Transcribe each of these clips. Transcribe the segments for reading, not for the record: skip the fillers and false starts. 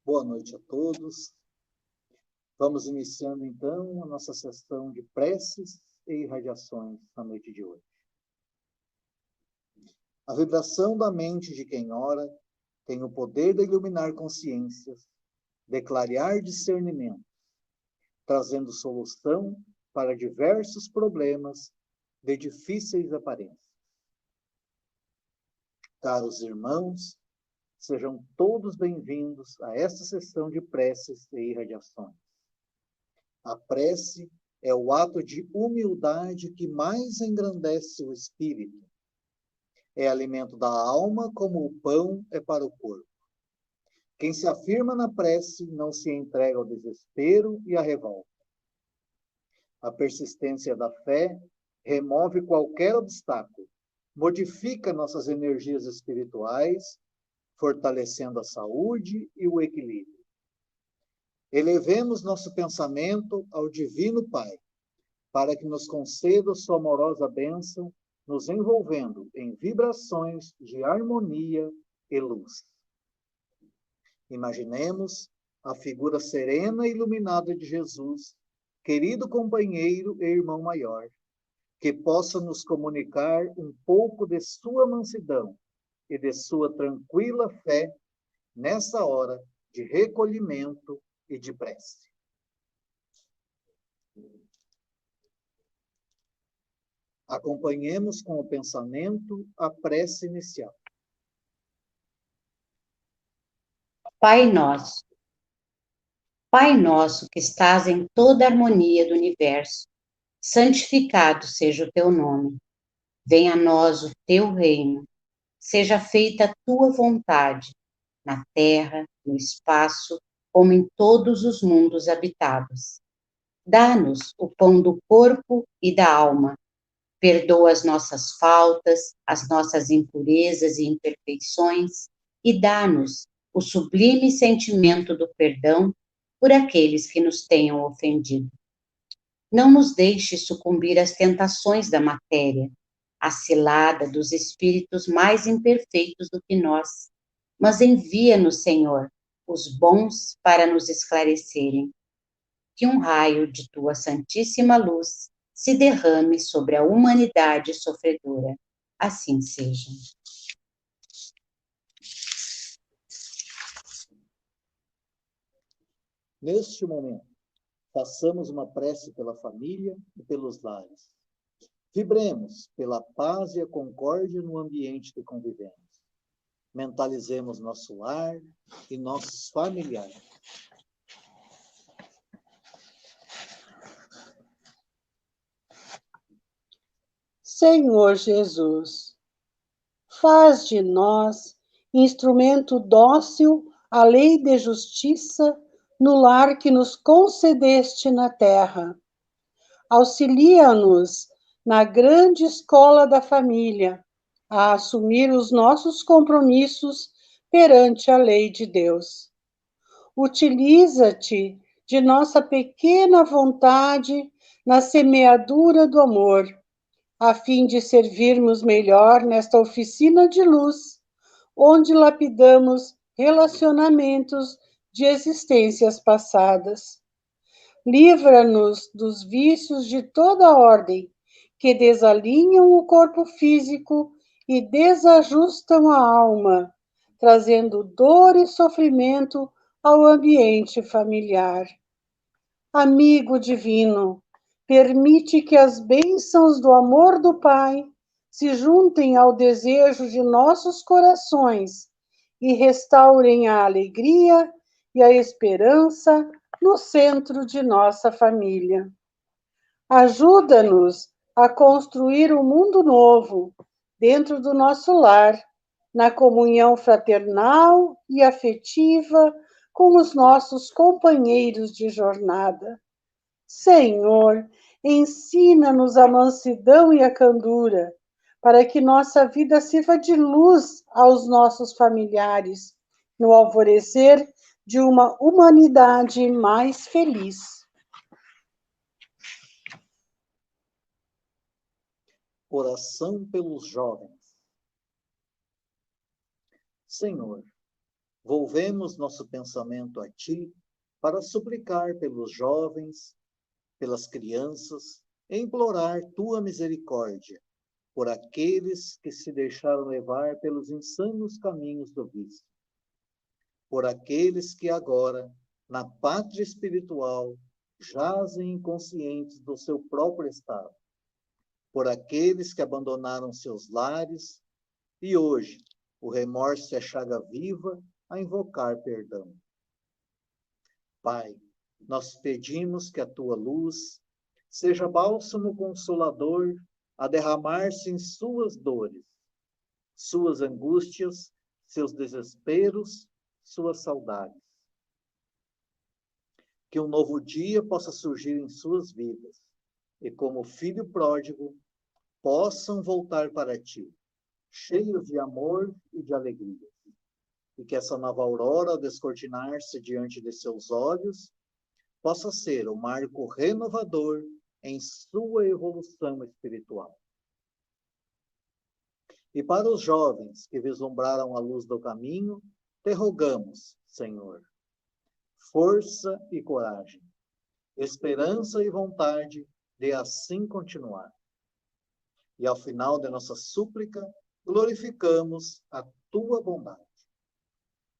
Boa noite a todos. Vamos iniciando, então, a nossa sessão de preces e irradiações na noite de hoje. A vibração da mente de quem ora tem o poder de iluminar consciências, de clarear discernimento, trazendo solução para diversos problemas de difíceis aparências. Caros irmãos, sejam todos bem-vindos a esta sessão de preces e irradiações. A prece é o ato de humildade que mais engrandece o espírito. É alimento da alma como o pão é para o corpo. Quem se afirma na prece não se entrega ao desespero e à revolta. A persistência da fé remove qualquer obstáculo, modifica nossas energias espirituais, fortalecendo a saúde e o equilíbrio. Elevemos nosso pensamento ao Divino Pai, para que nos conceda sua amorosa bênção, nos envolvendo em vibrações de harmonia e luz. Imaginemos a figura serena e iluminada de Jesus, querido companheiro e irmão maior, que possa nos comunicar um pouco de sua mansidão e de sua tranquila fé nessa hora de recolhimento e de prece. Acompanhemos com o pensamento a prece inicial. Pai nosso que estás em toda a harmonia do universo, santificado seja o teu nome. Venha a nós o teu reino. Seja feita a tua vontade, na terra, no espaço, como em todos os mundos habitados. Dá-nos o pão do corpo e da alma. Perdoa as nossas faltas, as nossas impurezas e imperfeições, e dá-nos o sublime sentimento do perdão por aqueles que nos tenham ofendido. Não nos deixe sucumbir às tentações da matéria, à cilada dos espíritos mais imperfeitos do que nós, mas envia-nos, Senhor, os bons para nos esclarecerem. Que um raio de tua santíssima luz se derrame sobre a humanidade sofredora. Assim seja. Neste momento, façamos uma prece pela família e pelos lares. Vibremos pela paz e a concórdia no ambiente que convivemos. Mentalizemos nosso lar e nossos familiares. Senhor Jesus, faz de nós instrumento dócil à lei de justiça no lar que nos concedeste na terra. Auxilia-nos na grande escola da família a assumir os nossos compromissos perante a lei de Deus. Utiliza-te de nossa pequena vontade na semeadura do amor, a fim de servirmos melhor nesta oficina de luz, onde lapidamos relacionamentos de existências passadas. Livra-nos dos vícios de toda ordem, que desalinham o corpo físico e desajustam a alma, trazendo dor e sofrimento ao ambiente familiar. Amigo divino, permite que as bênçãos do amor do Pai se juntem ao desejo de nossos corações e restaurem a alegria e a esperança no centro de nossa família. Ajuda-nos a construir um mundo novo dentro do nosso lar, na comunhão fraternal e afetiva com os nossos companheiros de jornada. Senhor, ensina-nos a mansidão e a candura, para que nossa vida sirva de luz aos nossos familiares, no alvorecer de uma humanidade mais feliz. Oração pelos jovens. Senhor, volvemos nosso pensamento a Ti para suplicar pelos jovens, pelas crianças, e implorar Tua misericórdia por aqueles que se deixaram levar pelos insanos caminhos do vício, por aqueles que agora, na pátria espiritual, jazem inconscientes do seu próprio estado, por aqueles que abandonaram seus lares e hoje o remorso é chaga viva a invocar perdão. Pai, nós pedimos que a Tua luz seja bálsamo consolador a derramar-se em suas dores, suas angústias, seus desesperos, suas saudades. Que um novo dia possa surgir em suas vidas e, como filho pródigo, possam voltar para Ti, cheios de amor e de alegria. E que essa nova aurora, ao descortinar-se diante de seus olhos, possa ser o marco renovador em sua evolução espiritual. E para os jovens que vislumbraram a luz do caminho, te rogamos, Senhor, força e coragem, esperança e vontade de assim continuar. E ao final de nossa súplica, glorificamos a Tua bondade,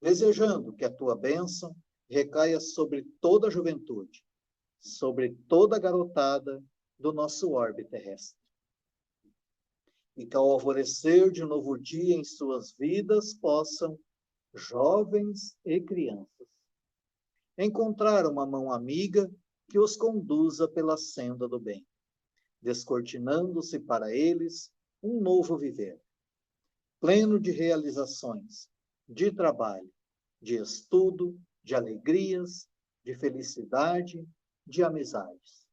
desejando que a Tua bênção recaia sobre toda a juventude, sobre toda a garotada do nosso orbe terrestre. E que ao alvorecer de um novo dia em suas vidas possam, jovens e crianças, encontrar uma mão amiga que os conduza pela senda do bem, descortinando-se para eles um novo viver, pleno de realizações, de trabalho, de estudo, de alegrias, de felicidade, de amizades.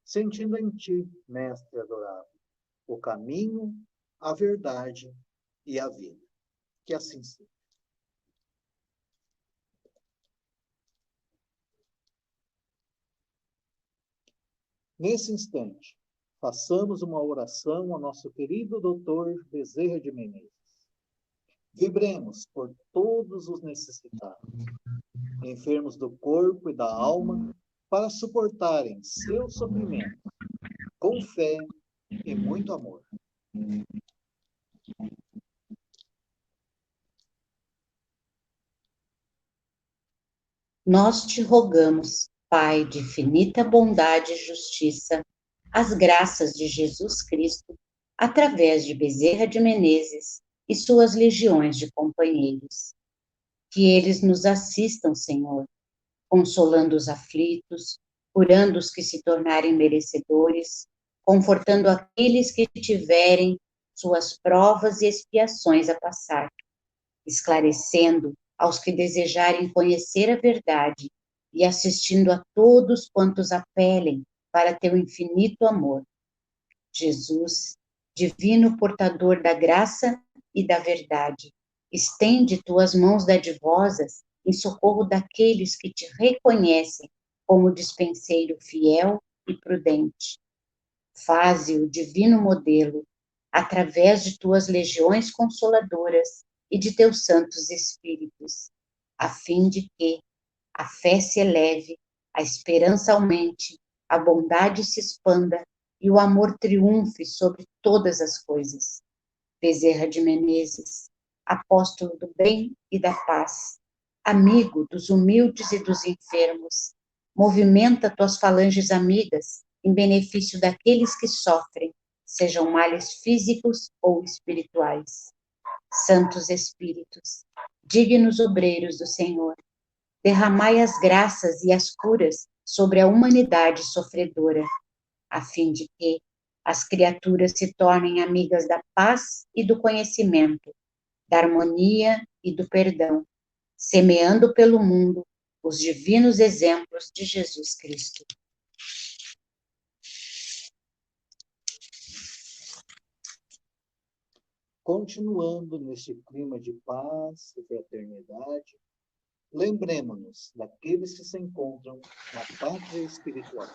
Sentindo em Ti, Mestre adorável, o caminho, a verdade e a vida. Que assim seja. Nesse instante, façamos uma oração ao nosso querido Dr. Bezerra de Menezes. Vibremos por todos os necessitados, enfermos do corpo e da alma, para suportarem seu sofrimento, com fé e muito amor. Nós te rogamos, Pai de infinita bondade e justiça, as graças de Jesus Cristo, através de Bezerra de Menezes e suas legiões de companheiros. Que eles nos assistam, Senhor, consolando os aflitos, curando os que se tornarem merecedores, confortando aqueles que tiverem suas provas e expiações a passar, esclarecendo aos que desejarem conhecer a verdade e assistindo a todos quantos apelem para teu infinito amor. Jesus, divino portador da graça e da verdade, estende tuas mãos dadivosas em socorro daqueles que te reconhecem como dispenseiro fiel e prudente. Faze o divino modelo, através de tuas legiões consoladoras e de teus santos espíritos, a fim de que a fé se eleve, a esperança aumente, a bondade se expanda e o amor triunfe sobre todas as coisas. Bezerra de Menezes, apóstolo do bem e da paz, amigo dos humildes e dos enfermos, movimenta tuas falanges amigas em benefício daqueles que sofrem, sejam males físicos ou espirituais. Santos Espíritos, dignos obreiros do Senhor, derramai as graças e as curas sobre a humanidade sofredora, a fim de que as criaturas se tornem amigas da paz e do conhecimento, da harmonia e do perdão, semeando pelo mundo os divinos exemplos de Jesus Cristo. Continuando neste clima de paz e fraternidade, lembremos-nos daqueles que se encontram na pátria espiritual.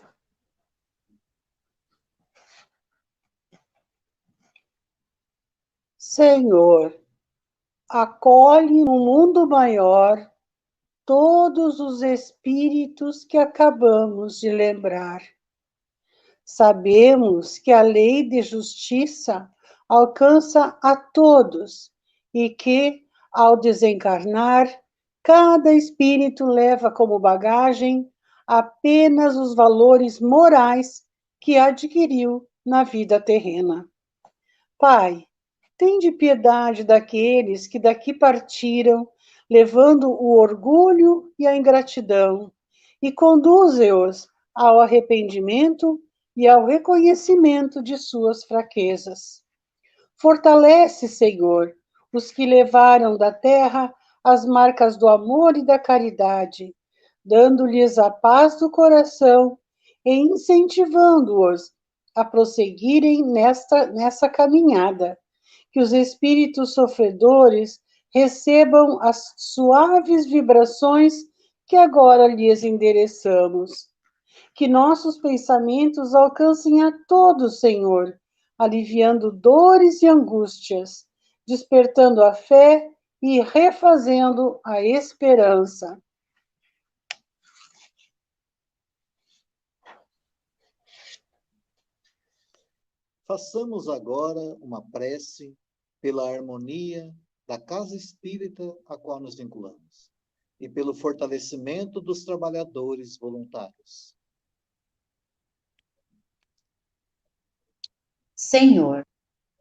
Senhor, acolhe no mundo maior todos os espíritos que acabamos de lembrar. Sabemos que a lei de justiça alcança a todos e que, ao desencarnar, cada espírito leva como bagagem apenas os valores morais que adquiriu na vida terrena. Pai, tende piedade daqueles que daqui partiram, levando o orgulho e a ingratidão, e conduze-os ao arrependimento e ao reconhecimento de suas fraquezas. Fortalece, Senhor, os que levaram da terra as marcas do amor e da caridade, dando-lhes a paz do coração e incentivando-os a prosseguirem nessa caminhada. Que os espíritos sofredores recebam as suaves vibrações que agora lhes endereçamos. Que nossos pensamentos alcancem a todos, Senhor, aliviando dores e angústias, despertando a fé e refazendo a esperança. Façamos agora uma prece pela harmonia da casa espírita a qual nos vinculamos e pelo fortalecimento dos trabalhadores voluntários. Senhor,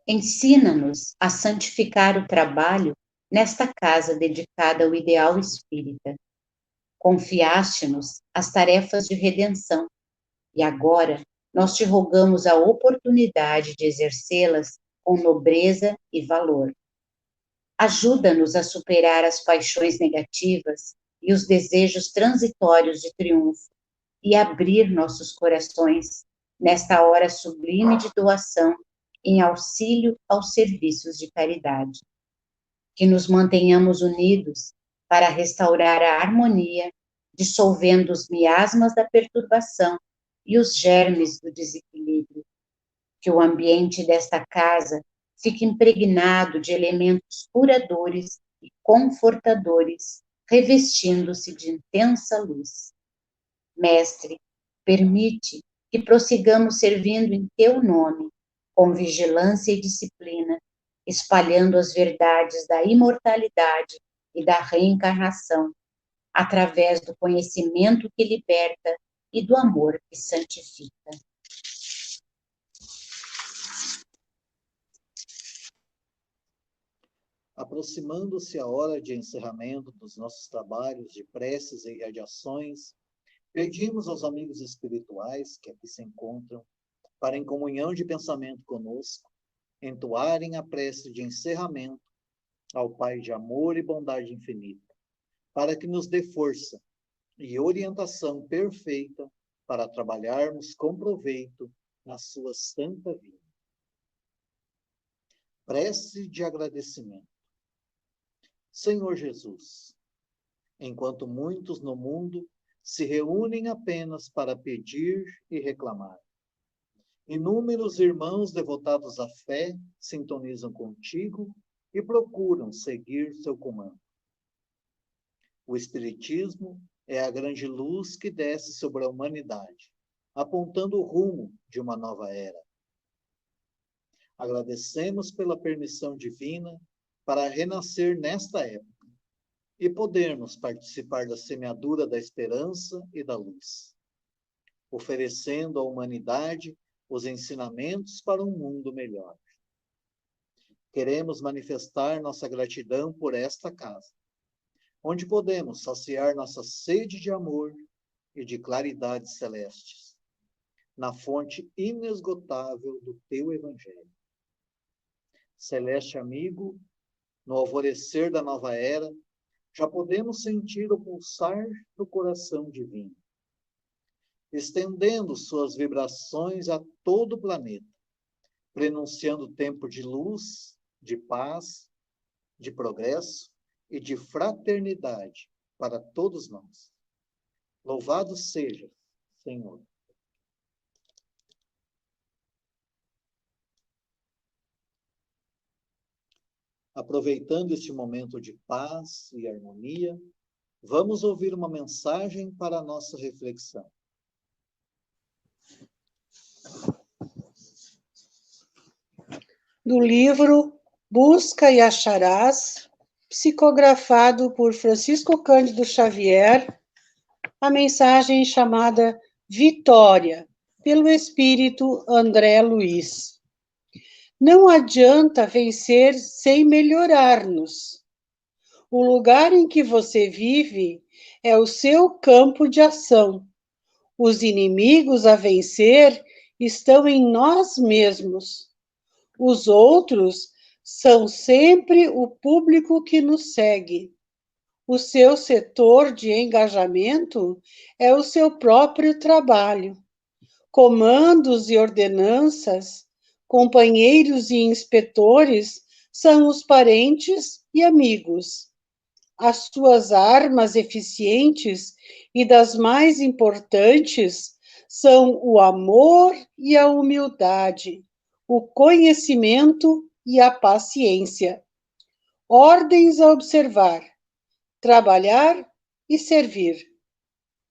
ensina-nos a santificar o trabalho nesta casa dedicada ao ideal espírita. Confiaste-nos as tarefas de redenção e agora nós te rogamos a oportunidade de exercê-las com nobreza e valor. Ajuda-nos a superar as paixões negativas e os desejos transitórios de triunfo e abrir nossos corações nesta hora sublime de doação em auxílio aos serviços de caridade. Que nos mantenhamos unidos para restaurar a harmonia, dissolvendo os miasmas da perturbação e os germes do desequilíbrio. Que o ambiente desta casa fique impregnado de elementos curadores e confortadores, revestindo-se de intensa luz. Mestre, permite que prossigamos servindo em teu nome, com vigilância e disciplina, espalhando as verdades da imortalidade e da reencarnação, através do conhecimento que liberta e do amor que santifica. Aproximando-se a hora de encerramento dos nossos trabalhos de preces e irradiações, pedimos aos amigos espirituais que aqui se encontram, para em comunhão de pensamento conosco, entoarem a prece de encerramento ao Pai de amor e bondade infinita, para que nos dê força e orientação perfeita para trabalharmos com proveito na sua santa vida. Prece de agradecimento. Senhor Jesus, enquanto muitos no mundo se reúnem apenas para pedir e reclamar, inúmeros irmãos devotados à fé sintonizam contigo e procuram seguir seu comando. O Espiritismo é a grande luz que desce sobre a humanidade, apontando o rumo de uma nova era. Agradecemos pela permissão divina para renascer nesta época e podermos participar da semeadura da esperança e da luz, oferecendo à humanidade os ensinamentos para um mundo melhor. Queremos manifestar nossa gratidão por esta casa, onde podemos saciar nossa sede de amor e de claridades celestes, na fonte inesgotável do teu Evangelho. Celeste amigo, no alvorecer da nova era, já podemos sentir o pulsar do coração divino, estendendo suas vibrações a todo o planeta, prenunciando tempo de luz, de paz, de progresso e de fraternidade para todos nós. Louvado seja, Senhor. Aproveitando este momento de paz e harmonia, vamos ouvir uma mensagem para a nossa reflexão. Do livro Busca e Acharás, psicografado por Francisco Cândido Xavier, a mensagem chamada Vitória, pelo Espírito André Luiz. Não adianta vencer sem melhorar-nos. O lugar em que você vive é o seu campo de ação. Os inimigos a vencer estão em nós mesmos. Os outros são sempre o público que nos segue. O seu setor de engajamento é o seu próprio trabalho. Comandos e ordenanças, companheiros e inspetores são os parentes e amigos. As suas armas eficientes e das mais importantes são o amor e a humildade, o conhecimento e a paciência. Ordens a observar, trabalhar e servir.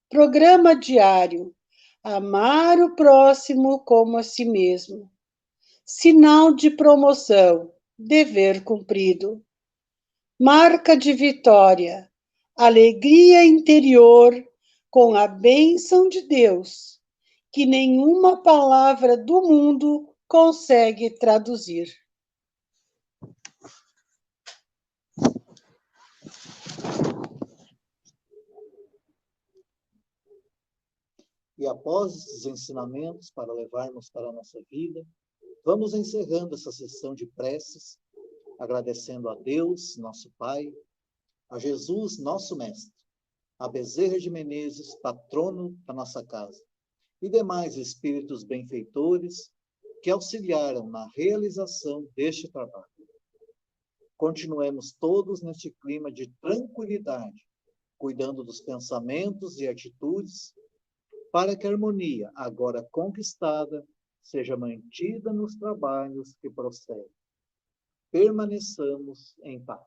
Programa diário: amar o próximo como a si mesmo. Sinal de promoção: dever cumprido. Marca de vitória: alegria interior com a bênção de Deus, que nenhuma palavra do mundo consegue traduzir. E após esses ensinamentos para levarmos para a nossa vida, vamos encerrando essa sessão de preces, agradecendo a Deus, nosso Pai, a Jesus, nosso Mestre, a Bezerra de Menezes, patrono da nossa casa, e demais espíritos benfeitores que auxiliaram na realização deste trabalho. Continuemos todos neste clima de tranquilidade, cuidando dos pensamentos e atitudes, para que a harmonia, agora conquistada, seja mantida nos trabalhos que prosseguem. Permaneçamos em paz.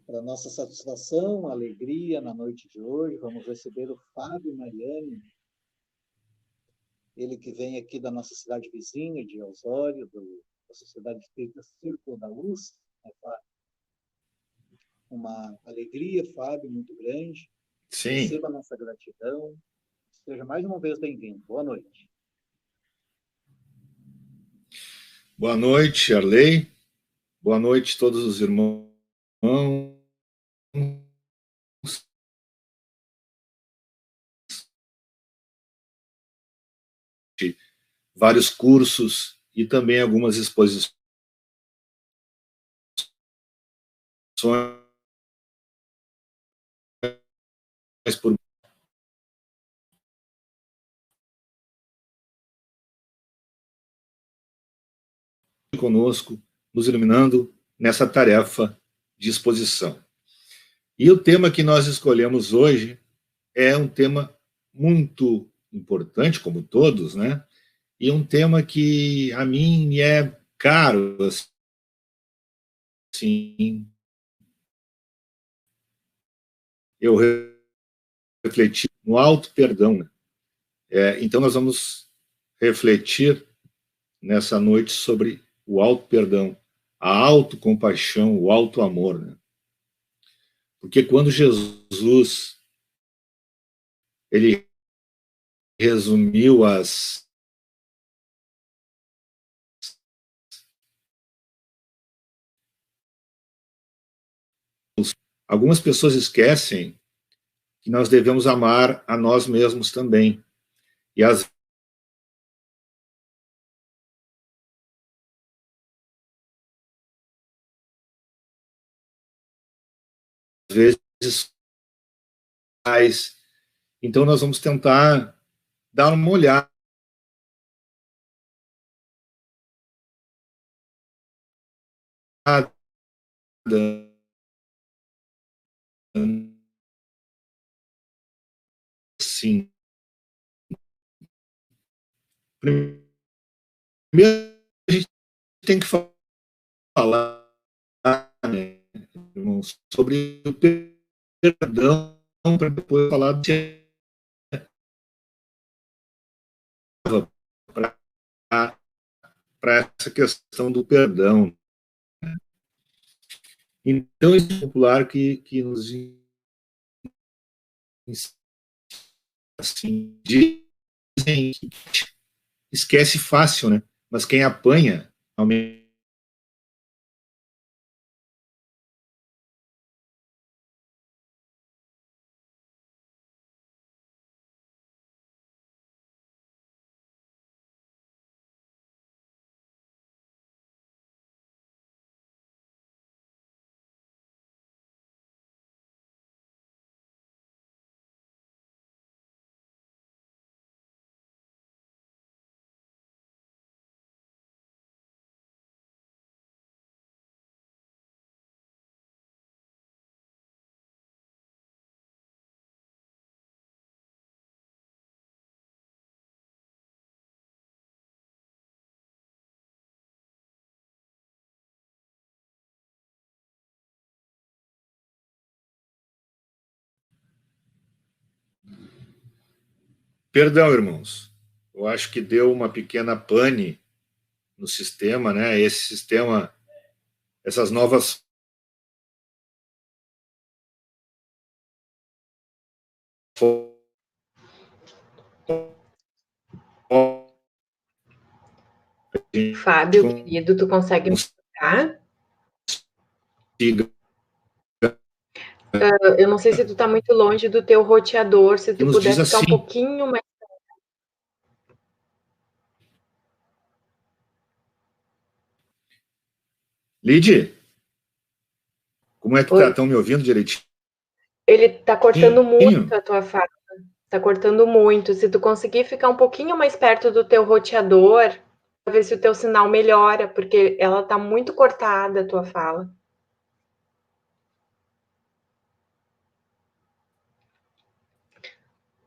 Para nossa satisfação, alegria, na noite de hoje, vamos receber o Fábio Mariani, ele que vem aqui da nossa cidade vizinha, de Osório, da Sociedade Espírita Círculo da Luz. Uma alegria, Fábio, muito grande. Sim. Receba a nossa gratidão. Seja mais uma vez bem-vindo. Boa noite. Boa noite, Arley. Boa noite a todos os irmãos. Vários cursos e também algumas exposições por conosco, nos iluminando nessa tarefa de exposição. E o tema que nós escolhemos hoje é um tema muito importante, como todos, né? E um tema que a mim é caro, assim. Eu refleti no auto-perdão, né? Então nós vamos refletir nessa noite sobre o auto-perdão, a autocompaixão, o auto-amor, né? Porque quando Jesus ele resumiu algumas pessoas esquecem que nós devemos amar a nós mesmos também. E às vezes faz. Então nós vamos tentar dar uma olhada assim. Primeiro, a gente tem que falar, né, irmãos, sobre o perdão, para depois falar de para essa questão do perdão. Então, isso é popular que nos assim, dizem que esquece fácil, né? Mas quem apanha, realmente. Perdão, irmãos. Eu acho que deu uma pequena pane no sistema, né? Esse sistema, essas novas Fábio, querido, tu consegue me escutar? Eu não sei se tu tá muito longe do teu roteador, se tu nos puder diz ficar um assim, pouquinho mais. Lide, como é que tá? Oi. Estão me ouvindo direitinho? Ele tá cortando muito a tua fala. Tá cortando muito. Se tu conseguir ficar um pouquinho mais perto do teu roteador, pra ver se o teu sinal melhora, porque ela tá muito cortada a tua fala.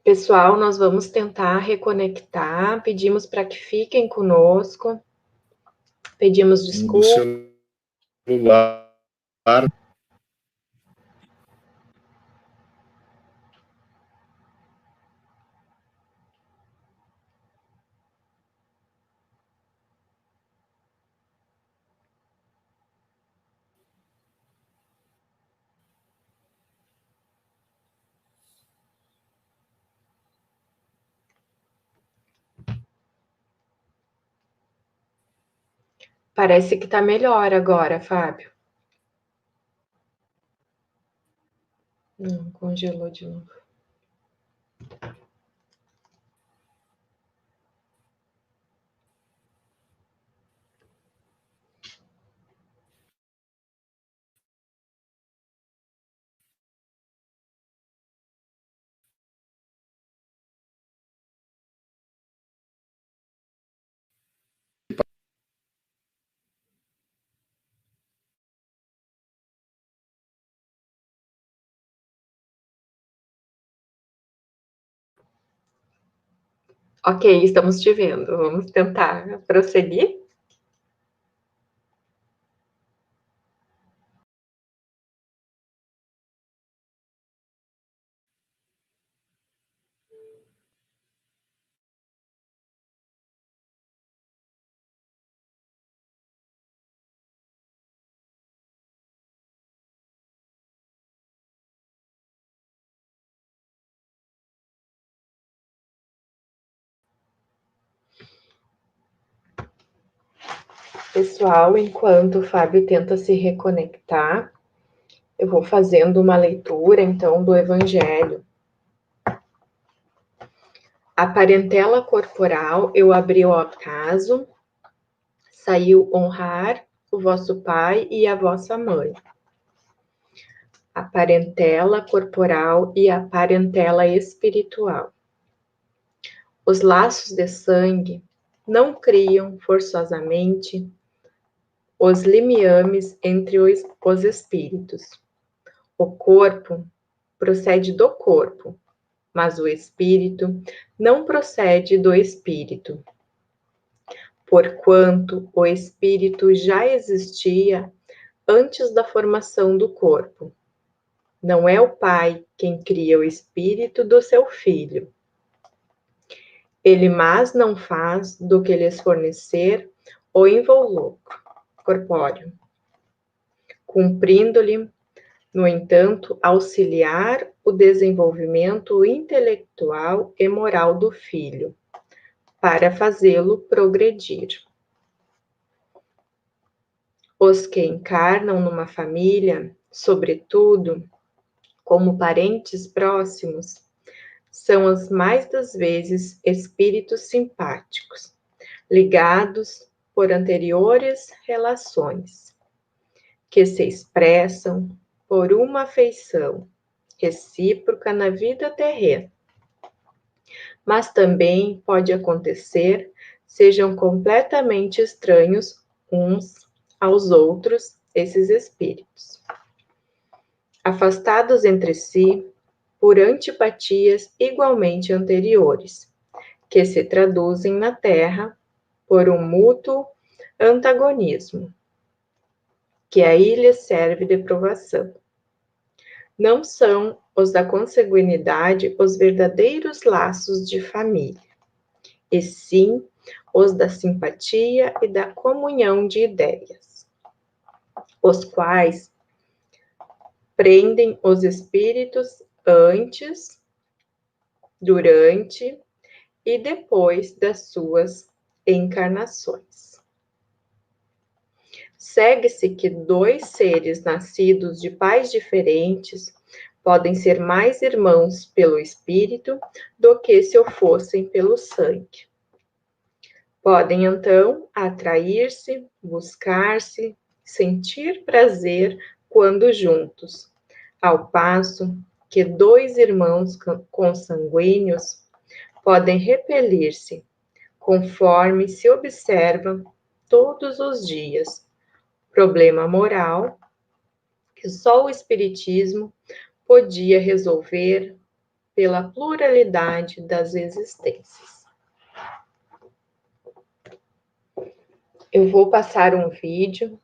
Pessoal, nós vamos tentar reconectar. Pedimos para que fiquem conosco. Pedimos Do desculpas. celular. Parece que tá melhor agora, Fábio. Não, congelou de novo. Ok, estamos te vendo. Vamos tentar prosseguir? Pessoal, enquanto o Fábio tenta se reconectar, eu vou fazendo uma leitura, então, do Evangelho. A parentela corporal eu abri ao acaso, saiu honrar o vosso pai e a vossa mãe. A parentela corporal e a parentela espiritual. Os laços de sangue não criam forçosamente os limiames entre os espíritos. O corpo procede do corpo, mas o espírito não procede do espírito, porquanto o espírito já existia antes da formação do corpo. Não é o pai quem cria o espírito do seu filho. Ele mais não faz do que lhes fornecer o invólucro corpóreo, cumprindo-lhe, no entanto, auxiliar o desenvolvimento intelectual e moral do filho, para fazê-lo progredir. Os que encarnam numa família, sobretudo, como parentes próximos, são as mais das vezes espíritos simpáticos, ligados por anteriores relações, que se expressam por uma afeição recíproca na vida terrena. Mas também pode acontecer sejam completamente estranhos uns aos outros esses espíritos, afastados entre si por antipatias igualmente anteriores, que se traduzem na Terra por um mútuo antagonismo, que aí lhes serve de provação. Não são os da consanguinidade os verdadeiros laços de família, e sim os da simpatia e da comunhão de ideias, os quais prendem os espíritos antes, durante e depois das suas encarnações. Segue-se que dois seres nascidos de pais diferentes podem ser mais irmãos pelo espírito do que se o fossem pelo sangue. Podem, então, atrair-se, buscar-se, sentir prazer quando juntos, ao passo que dois irmãos consanguíneos podem repelir-se, conforme se observa todos os dias, problema moral que só o Espiritismo podia resolver pela pluralidade das existências. Eu vou passar um vídeo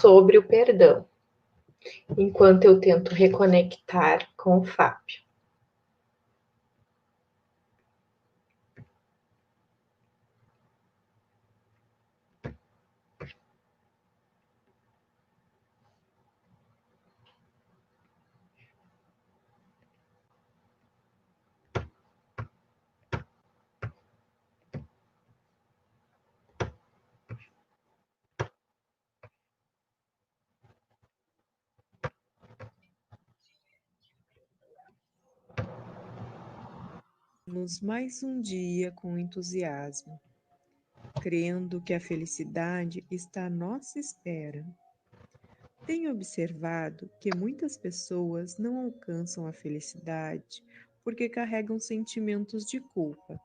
sobre o perdão, enquanto eu tento reconectar com o Fábio. Mais um dia com entusiasmo, crendo que a felicidade está à nossa espera. Tenho observado que muitas pessoas não alcançam a felicidade porque carregam sentimentos de culpa.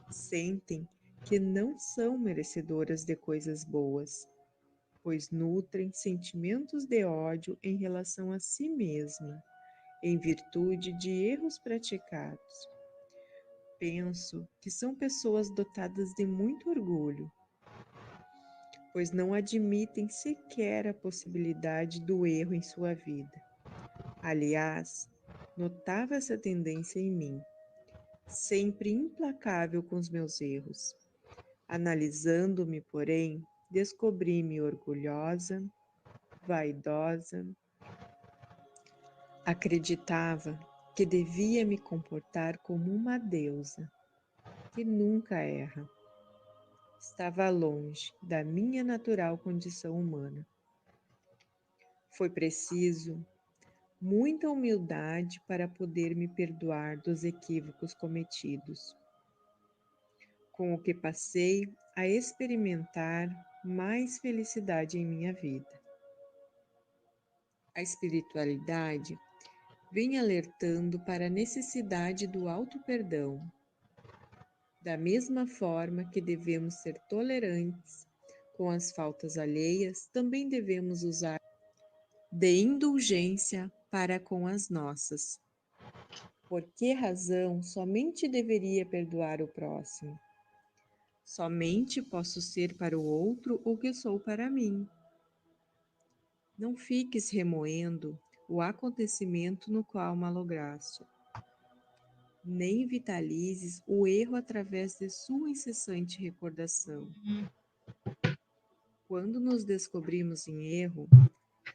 Sentem que não são merecedoras de coisas boas, pois nutrem sentimentos de ódio em relação a si mesma, em virtude de erros praticados. Penso que são pessoas dotadas de muito orgulho, pois não admitem sequer a possibilidade do erro em sua vida. Aliás, notava essa tendência em mim, sempre implacável com os meus erros. Analisando-me, porém, descobri-me orgulhosa, vaidosa. Acreditava que devia me comportar como uma deusa, que nunca erra. Estava longe da minha natural condição humana. Foi preciso muita humildade para poder me perdoar dos equívocos cometidos, com o que passei a experimentar mais felicidade em minha vida. A espiritualidade vem alertando para a necessidade do auto-perdão. Da mesma forma que devemos ser tolerantes com as faltas alheias, também devemos usar de indulgência para com as nossas. Por que razão somente deveria perdoar o próximo? Somente posso ser para o outro o que sou para mim. Não fiques remoendo o acontecimento no qual malograste. Nem vitalizes o erro através de sua incessante recordação. Quando nos descobrimos em erro,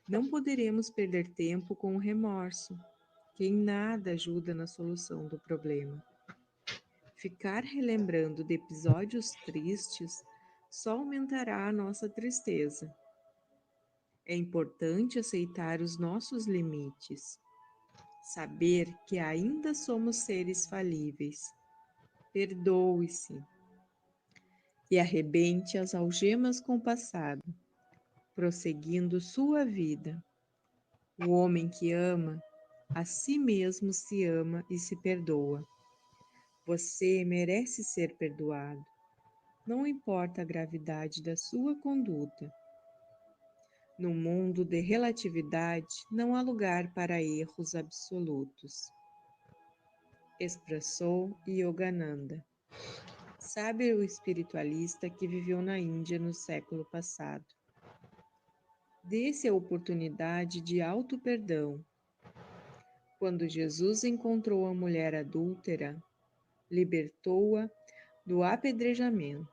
não poderemos perder tempo com o remorso, que em nada ajuda na solução do problema. Ficar relembrando de episódios tristes só aumentará a nossa tristeza. É importante aceitar os nossos limites, saber que ainda somos seres falíveis. Perdoe-se e arrebente as algemas com o passado, prosseguindo sua vida. O homem que ama, a si mesmo se ama e se perdoa. Você merece ser perdoado. Não importa a gravidade da sua conduta. No mundo de relatividade, não há lugar para erros absolutos. Expressou Yogananda, sábio espiritualista que viveu na Índia no século passado. Dê-se a oportunidade de auto-perdão. Quando Jesus encontrou a mulher adúltera, libertou-a do apedrejamento,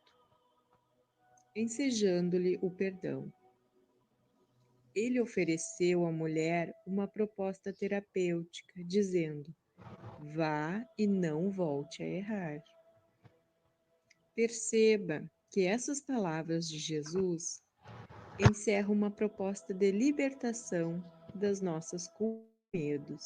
ensejando-lhe o perdão. Ele ofereceu à mulher uma proposta terapêutica, dizendo: vá e não volte a errar. Perceba que essas palavras de Jesus encerram uma proposta de libertação das nossas culpas e medos.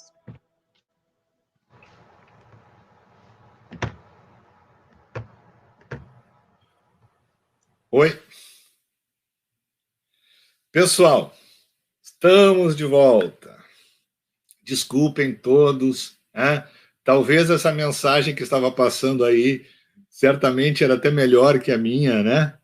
Oi. Pessoal, estamos de volta. Desculpem todos, né? Talvez essa mensagem que estava passando aí certamente era até melhor que a minha, né?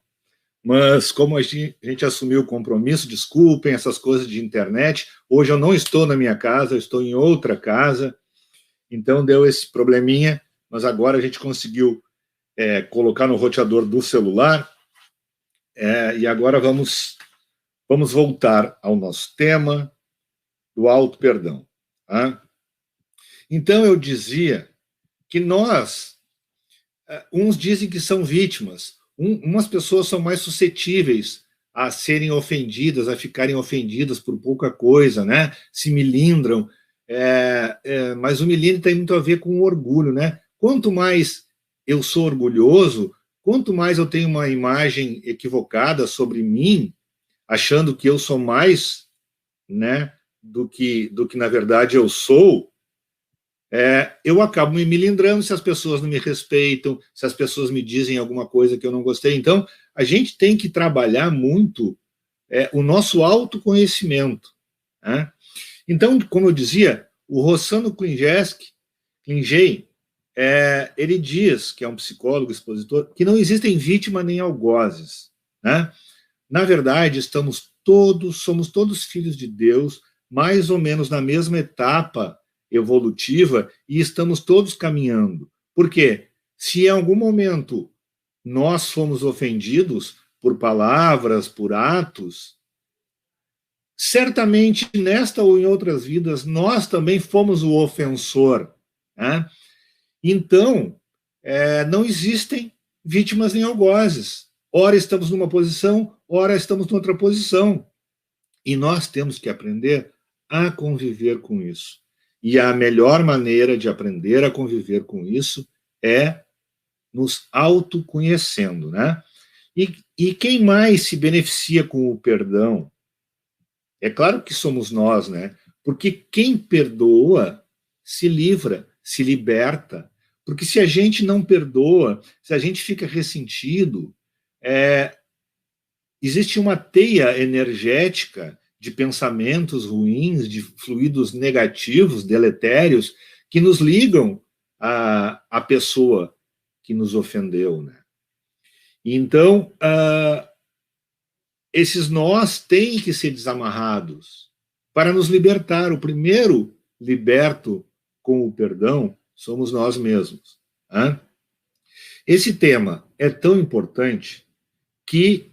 Mas como a gente assumiu o compromisso, desculpem essas coisas de internet. Hoje eu não estou na minha casa, eu estou em outra casa, então deu esse probleminha, mas agora a gente conseguiu colocar no roteador do celular, e agora vamos voltar ao nosso tema do auto-perdão. Tá? Então eu dizia que nós, uns dizem que são vítimas, umas pessoas são mais suscetíveis a serem ofendidas, a ficarem ofendidas por pouca coisa, né? Se milindram, mas o milindre tem muito a ver com o orgulho, né? Quanto mais eu sou orgulhoso, quanto mais eu tenho uma imagem equivocada sobre mim, achando que eu sou mais, né, do que na verdade eu sou, eu acabo me milindrando se as pessoas não me respeitam, se as pessoas me dizem alguma coisa que eu não gostei. Então, a gente tem que trabalhar muito o nosso autoconhecimento. Né? Então, como eu dizia, o Rossano Klingei, ele diz, que é um psicólogo, expositor, que não existem vítimas nem algozes. Né? Na verdade, somos todos filhos de Deus, mais ou menos na mesma etapa evolutiva, e estamos todos caminhando. Por quê? Se em algum momento nós fomos ofendidos por palavras, por atos, certamente nesta ou em outras vidas nós também fomos o ofensor. Né? Então, não existem vítimas nem algozes. Ora estamos numa posição, ora estamos noutra posição. E nós temos que aprender a conviver com isso. E a melhor maneira de aprender a conviver com isso é nos autoconhecendo, né? E quem mais se beneficia com o perdão? É claro que somos nós, né? Porque quem perdoa se livra, se liberta. Porque se a gente não perdoa, se a gente fica ressentido, existe uma teia energética de pensamentos ruins, de fluidos negativos, deletérios, que nos ligam à pessoa que nos ofendeu. Né? Então, esses nós têm que ser desamarrados para nos libertar. O primeiro liberto com o perdão somos nós mesmos. Né? Esse tema é tão importante que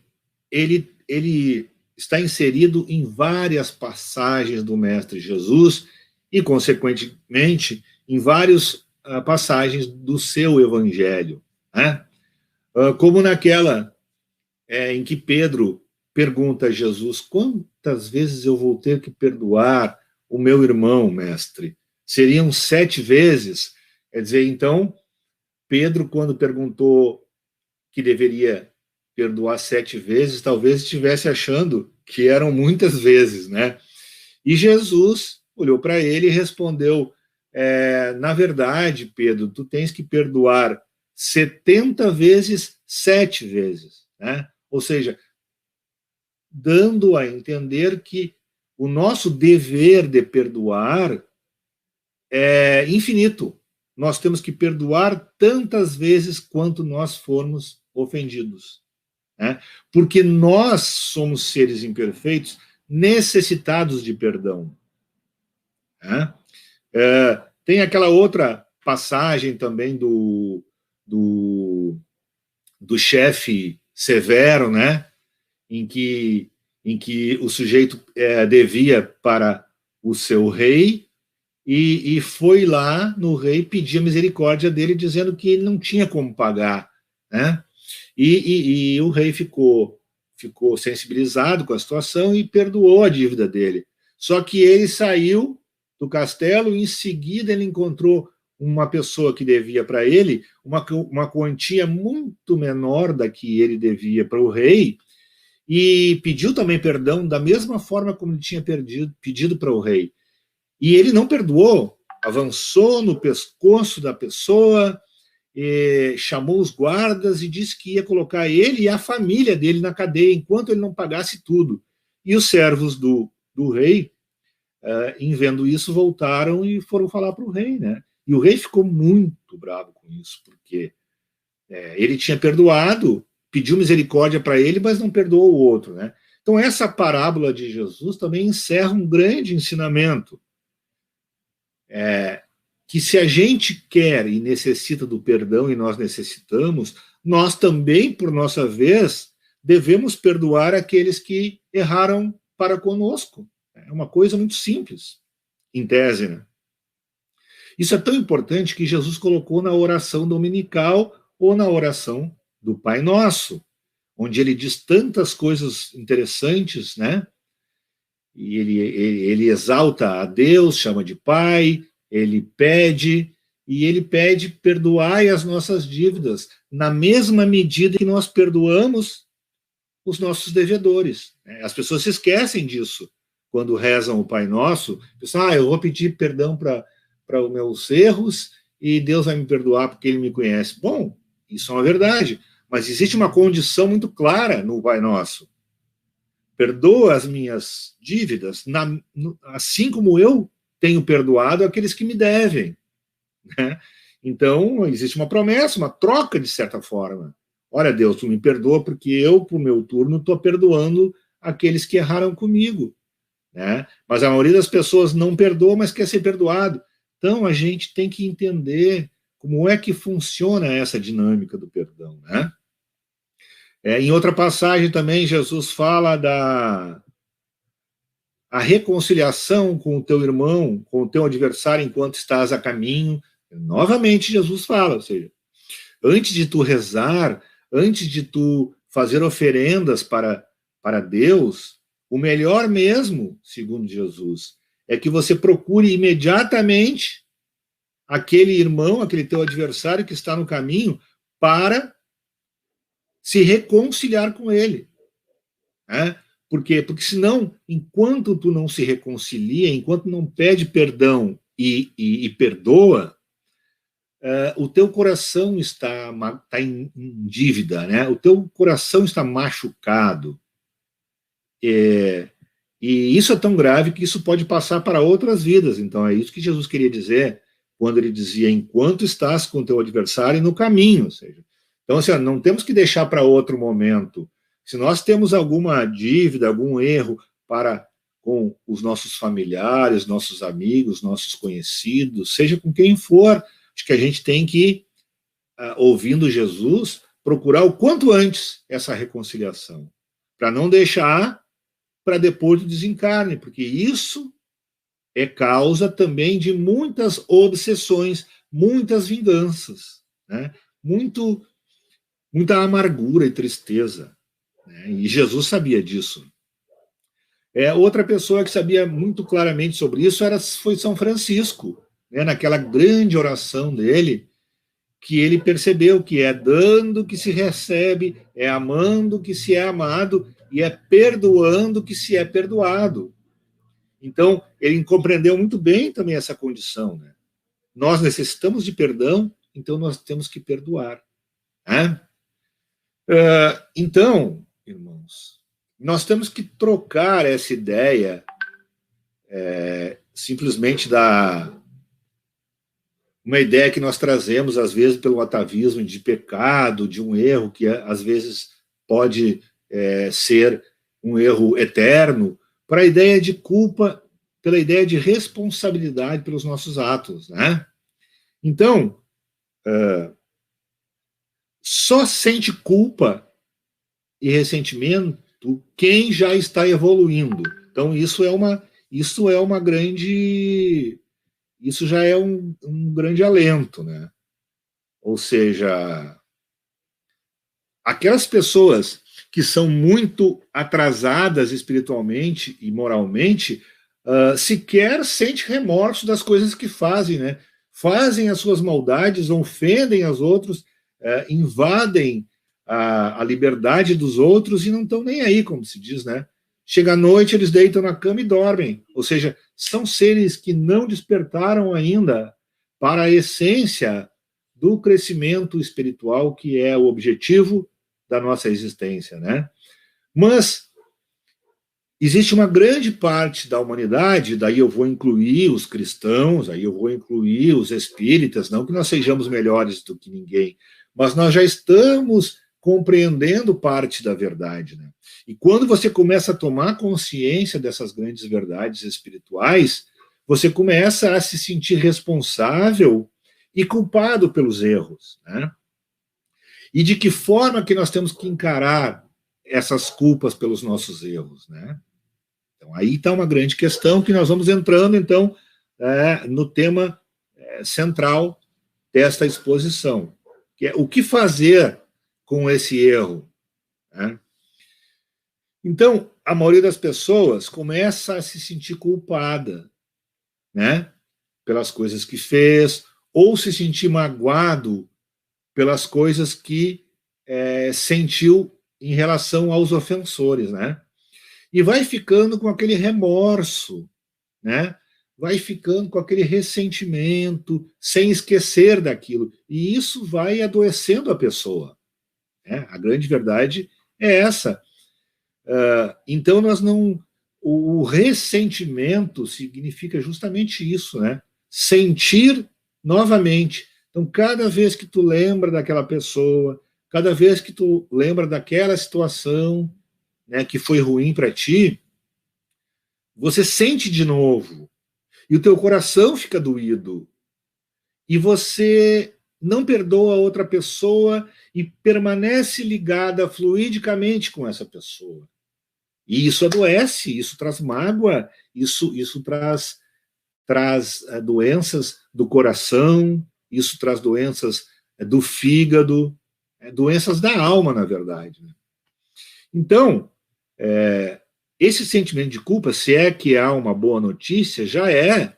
ele está inserido em várias passagens do Mestre Jesus e, consequentemente, em várias passagens do seu Evangelho. Né? Como naquela em que Pedro pergunta a Jesus: quantas vezes eu vou ter que perdoar o meu irmão, mestre? Seriam 7 vezes? Quer dizer, então, Pedro, quando perguntou que deveria perdoar 7 vezes, talvez estivesse achando que eram muitas vezes, né? E Jesus olhou para ele e respondeu: na verdade, Pedro, tu tens que perdoar 70 vezes 7 vezes, né? Ou seja, dando a entender que o nosso dever de perdoar é infinito. Nós temos que perdoar tantas vezes quanto nós formos ofendidos. Né? Porque nós somos seres imperfeitos, necessitados de perdão. Né? Tem aquela outra passagem também do chefe severo, né? em que o sujeito devia para o seu rei e foi lá no rei pedir a misericórdia dele, dizendo que ele não tinha como pagar, né? E o rei ficou sensibilizado com a situação e perdoou a dívida dele. Só que ele saiu do castelo e em seguida ele encontrou uma pessoa que devia para ele uma quantia muito menor da que ele devia para o rei, e pediu também perdão da mesma forma como ele tinha pedido para o rei. E ele não perdoou, avançou no pescoço da pessoa, chamou os guardas e disse que ia colocar ele e a família dele na cadeia enquanto ele não pagasse tudo. E os servos do rei, em vendo isso, voltaram e foram falar para o rei, né? E o rei ficou muito bravo com isso, porque ele tinha perdoado, pediu misericórdia para ele, mas não perdoou o outro, né? Então essa parábola de Jesus também encerra um grande ensinamento, que se a gente quer e necessita do perdão, e nós necessitamos, nós também, por nossa vez, devemos perdoar aqueles que erraram para conosco. É uma coisa muito simples, em tese, né? Isso é tão importante que Jesus colocou na oração dominical ou na oração do Pai Nosso, onde ele diz tantas coisas interessantes, né? E ele exalta a Deus, chama de Pai, ele pede perdoai as nossas dívidas, na mesma medida que nós perdoamos os nossos devedores. As pessoas se esquecem disso quando rezam o Pai Nosso. Pensam, eu vou pedir perdão para os meus erros e Deus vai me perdoar porque ele me conhece. Bom, isso é uma verdade, mas existe uma condição muito clara no Pai Nosso. Perdoa as minhas dívidas, assim como eu tenho perdoado aqueles que me devem. Né? Então, existe uma promessa, uma troca, de certa forma. Olha, Deus, tu me perdoa porque eu, por meu turno, estou perdoando aqueles que erraram comigo. Né? Mas a maioria das pessoas não perdoa, mas quer ser perdoado. Então, a gente tem que entender como é que funciona essa dinâmica do perdão, né? Em outra passagem também, Jesus fala a reconciliação com o teu irmão, com o teu adversário enquanto estás a caminho. Novamente, Jesus fala, ou seja, antes de tu rezar, antes de tu fazer oferendas para Deus, o melhor mesmo, segundo Jesus, é que você procure imediatamente aquele irmão, aquele teu adversário que está no caminho, para se reconciliar com ele. Né? Por quê? Porque senão, enquanto tu não se reconcilia, enquanto não pede perdão e perdoa, o teu coração está em dívida, né? O teu coração está machucado. E isso é tão grave que isso pode passar para outras vidas. Então, é isso que Jesus queria dizer quando ele dizia, enquanto estás com o teu adversário no caminho. Ou seja, então, assim, não temos que deixar para outro momento. Se nós temos alguma dívida, algum erro com os nossos familiares, nossos amigos, nossos conhecidos, seja com quem for, de que a gente tem que, ouvindo Jesus, procurar o quanto antes essa reconciliação, para não deixar para depois do desencarne, porque isso é causa também de muitas obsessões, muitas vinganças, né? Muita amargura e tristeza, né? E Jesus sabia disso. Outra pessoa que sabia muito claramente sobre isso foi São Francisco, né? Naquela grande oração dele, que ele percebeu que é dando que se recebe, é amando que se é amado, e é perdoando que se é perdoado. Então, ele compreendeu muito bem também essa condição, né? Nós necessitamos de perdão, então nós temos que perdoar, né? Então, irmãos, nós temos que trocar essa ideia simplesmente uma ideia que nós trazemos, às vezes, pelo atavismo de pecado, de um erro que, às vezes, pode ser um erro eterno, para a ideia de culpa, pela ideia de responsabilidade pelos nossos atos, né? Então, só sente culpa e ressentimento quem já está evoluindo. Então, isso já é um grande alento, né? Ou seja, aquelas pessoas que são muito atrasadas espiritualmente e moralmente, sequer sente remorso das coisas que fazem, né? Fazem as suas maldades, ofendem aos outros, invadem a liberdade dos outros e não estão nem aí, como se diz, né? Chega à noite, eles deitam na cama e dormem. Ou seja, são seres que não despertaram ainda para a essência do crescimento espiritual, que é o objetivo da nossa existência, né? Mas existe uma grande parte da humanidade, daí eu vou incluir os cristãos, aí eu vou incluir os espíritas, não que nós sejamos melhores do que ninguém, mas nós já estamos compreendendo parte da verdade, né? E quando você começa a tomar consciência dessas grandes verdades espirituais, você começa a se sentir responsável e culpado pelos erros, né? E de que forma que nós temos que encarar essas culpas pelos nossos erros, né? Então, aí está uma grande questão que nós vamos entrando, então, no tema central desta exposição, que é o que fazer com esse erro, né? Então, a maioria das pessoas começa a se sentir culpada, né, pelas coisas que fez, ou se sentir magoado pelas coisas que sentiu em relação aos ofensores, né? E vai ficando com aquele remorso, né? Vai ficando com aquele ressentimento, sem esquecer daquilo. E isso vai adoecendo a pessoa, né? A grande verdade é essa. Então, o ressentimento significa justamente isso, né? Sentir novamente. Então, cada vez que tu lembra daquela pessoa, cada vez que tu lembra daquela situação, né, que foi ruim para ti, você sente de novo. E o teu coração fica doído. E você não perdoa a outra pessoa e permanece ligada fluidicamente com essa pessoa. E isso adoece, isso traz mágoa, isso traz doenças do coração, isso traz doenças do fígado, doenças da alma, na verdade. Então, esse sentimento de culpa, se é que há uma boa notícia, já é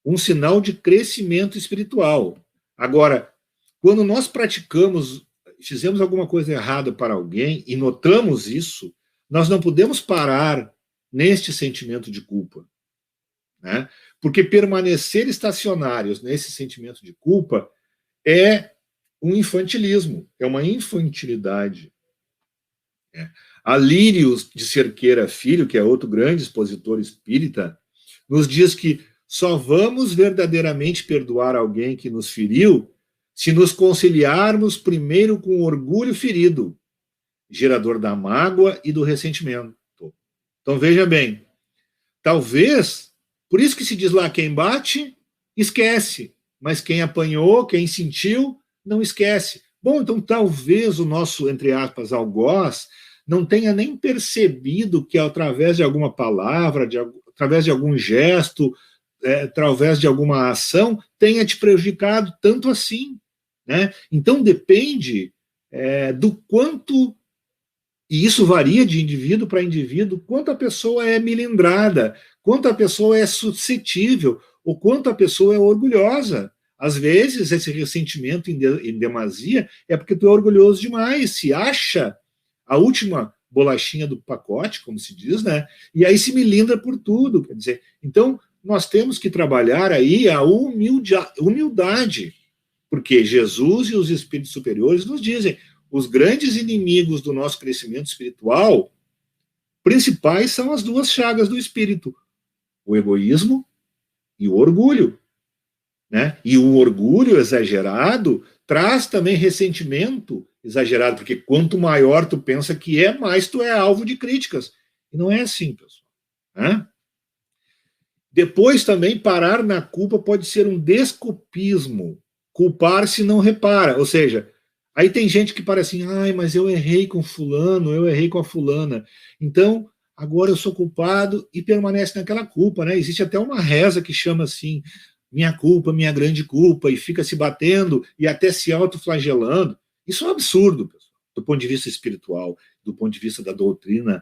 um sinal de crescimento espiritual. Agora, quando nós fizemos alguma coisa errada para alguém e notamos isso, nós não podemos parar neste sentimento de culpa, né? Porque permanecer estacionários nesse sentimento de culpa é um infantilismo, é uma infantilidade. Alírios de Cerqueira Filho, que é outro grande expositor espírita, nos diz que só vamos verdadeiramente perdoar alguém que nos feriu se nos conciliarmos primeiro com o orgulho ferido, gerador da mágoa e do ressentimento. Então, veja bem, talvez, por isso que se diz lá, quem bate, esquece, mas quem apanhou, quem sentiu, não esquece. Bom, então talvez o nosso, entre aspas, algoz não tenha nem percebido que através de alguma palavra, através de algum gesto, através de alguma ação, tenha te prejudicado tanto assim. Né? Então depende do quanto, e isso varia de indivíduo para indivíduo, quanto a pessoa é milindrada, quanto a pessoa é suscetível, ou quanto a pessoa é orgulhosa. Às vezes, esse ressentimento em demasia é porque tu é orgulhoso demais, se acha a última bolachinha do pacote, como se diz, né? E aí se milindra por tudo. Quer dizer, então, nós temos que trabalhar aí a humildade, porque Jesus e os espíritos superiores nos dizem, os grandes inimigos do nosso crescimento espiritual principais são as duas chagas do espírito, o egoísmo e o orgulho. Né? E o orgulho exagerado traz também ressentimento exagerado, porque quanto maior tu pensa que é, mais tu é alvo de críticas. E não é assim, pessoal. Né? Depois também, parar na culpa pode ser um desculpismo. Culpar-se não repara. Ou seja, aí tem gente que para assim, ai, mas eu errei com fulano, eu errei com a fulana. Então, agora eu sou culpado e permanece naquela culpa. Né? Existe até uma reza que chama assim, minha culpa, minha grande culpa, e fica se batendo e até se autoflagelando. Isso é um absurdo, pessoal, do ponto de vista espiritual, do ponto de vista da doutrina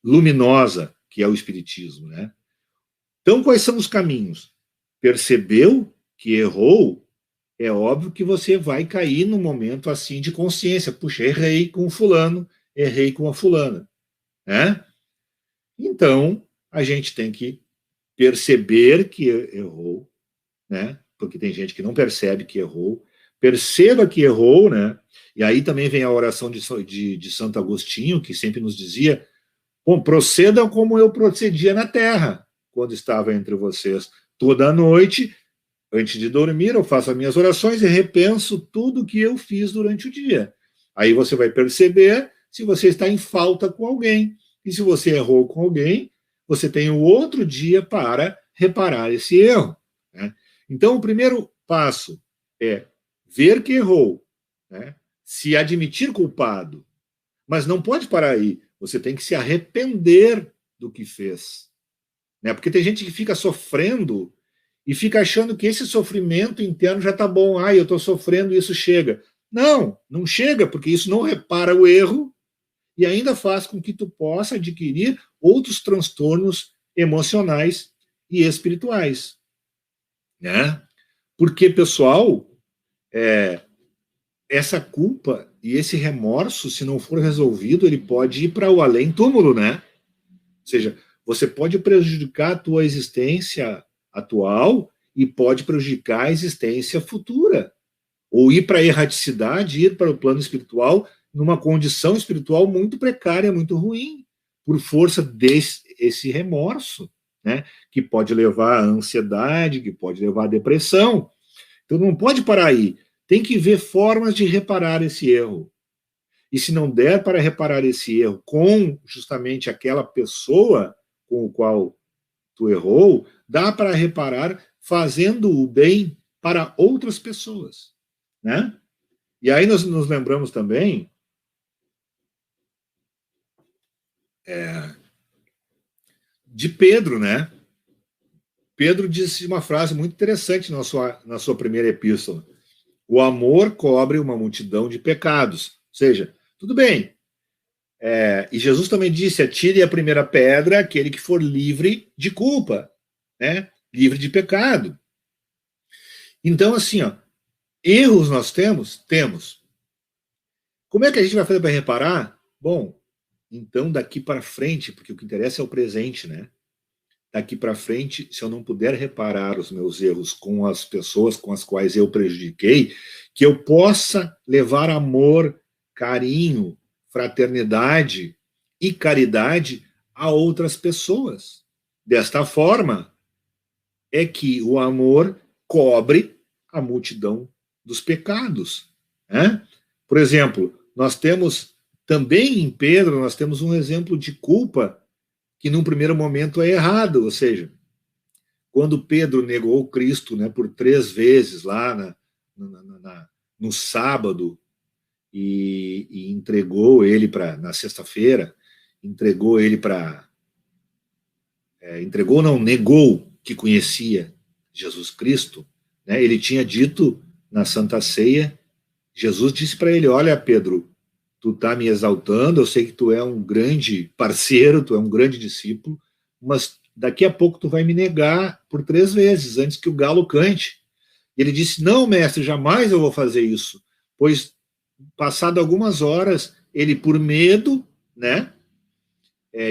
luminosa, que é o espiritismo. Né? Então, quais são os caminhos? Percebeu que errou? É óbvio que você vai cair num momento assim de consciência. Puxa, errei com o fulano, errei com a fulana. Né? Então, a gente tem que perceber que errou, né? Porque tem gente que não percebe que errou. Perceba que errou, né? E aí também vem a oração de Santo Agostinho, que sempre nos dizia, bom, procedam como eu procedia na terra, quando estava entre vocês. Toda noite, antes de dormir, eu faço as minhas orações e repenso tudo que eu fiz durante o dia. Aí você vai perceber se você está em falta com alguém. E se você errou com alguém, você tem o outro dia para reparar esse erro. Né? Então, o primeiro passo é ver que errou, né? Se admitir culpado. Mas não pode parar aí. Você tem que se arrepender do que fez. Né? Porque tem gente que fica sofrendo e fica achando que esse sofrimento interno já está bom. Eu estou sofrendo e isso chega. Não, não chega, porque isso não repara o erro e ainda faz com que tu possa adquirir outros transtornos emocionais e espirituais. Né? Porque, pessoal, essa culpa e esse remorso, se não for resolvido, ele pode ir para o além-túmulo, né? Ou seja, você pode prejudicar a tua existência atual e pode prejudicar a existência futura. Ou ir para a erraticidade, ir para o plano espiritual numa condição espiritual muito precária, muito ruim, por força desse remorso, né? Que pode levar à ansiedade, que pode levar à depressão. Então não pode parar aí. Tem que ver formas de reparar esse erro. E se não der para reparar esse erro com justamente aquela pessoa com o qual tu errou, dá para reparar fazendo o bem para outras pessoas. Né? E aí nós nos lembramos também de Pedro, né? Pedro disse uma frase muito interessante na sua primeira epístola. O amor cobre uma multidão de pecados. Ou seja, tudo bem. E Jesus também disse, atire a primeira pedra aquele que for livre de culpa, né? Livre de pecado. Então, assim, erros nós temos? Temos. Como é que a gente vai fazer para reparar? Bom, então daqui para frente, porque o que interessa é o presente, né? Daqui para frente, se eu não puder reparar os meus erros com as pessoas com as quais eu prejudiquei, que eu possa levar amor, carinho, fraternidade e caridade a outras pessoas. Desta forma, é que o amor cobre a multidão dos pecados. Né? Por exemplo, nós temos também em Pedro, nós temos um exemplo de culpa que num primeiro momento é errado, ou seja, quando Pedro negou Cristo, né, por 3 vezes lá no sábado, e entregou ele na sexta-feira, entregou ele para... entregou, não, negou que conhecia Jesus Cristo, né? Ele tinha dito na Santa Ceia, Jesus disse para ele, olha, Pedro, tu tá me exaltando, eu sei que tu é um grande parceiro, tu é um grande discípulo, mas daqui a pouco tu vai me negar por 3 vezes, antes que o galo cante. E ele disse, não, mestre, jamais eu vou fazer isso, pois, passado algumas horas, ele, por medo, né,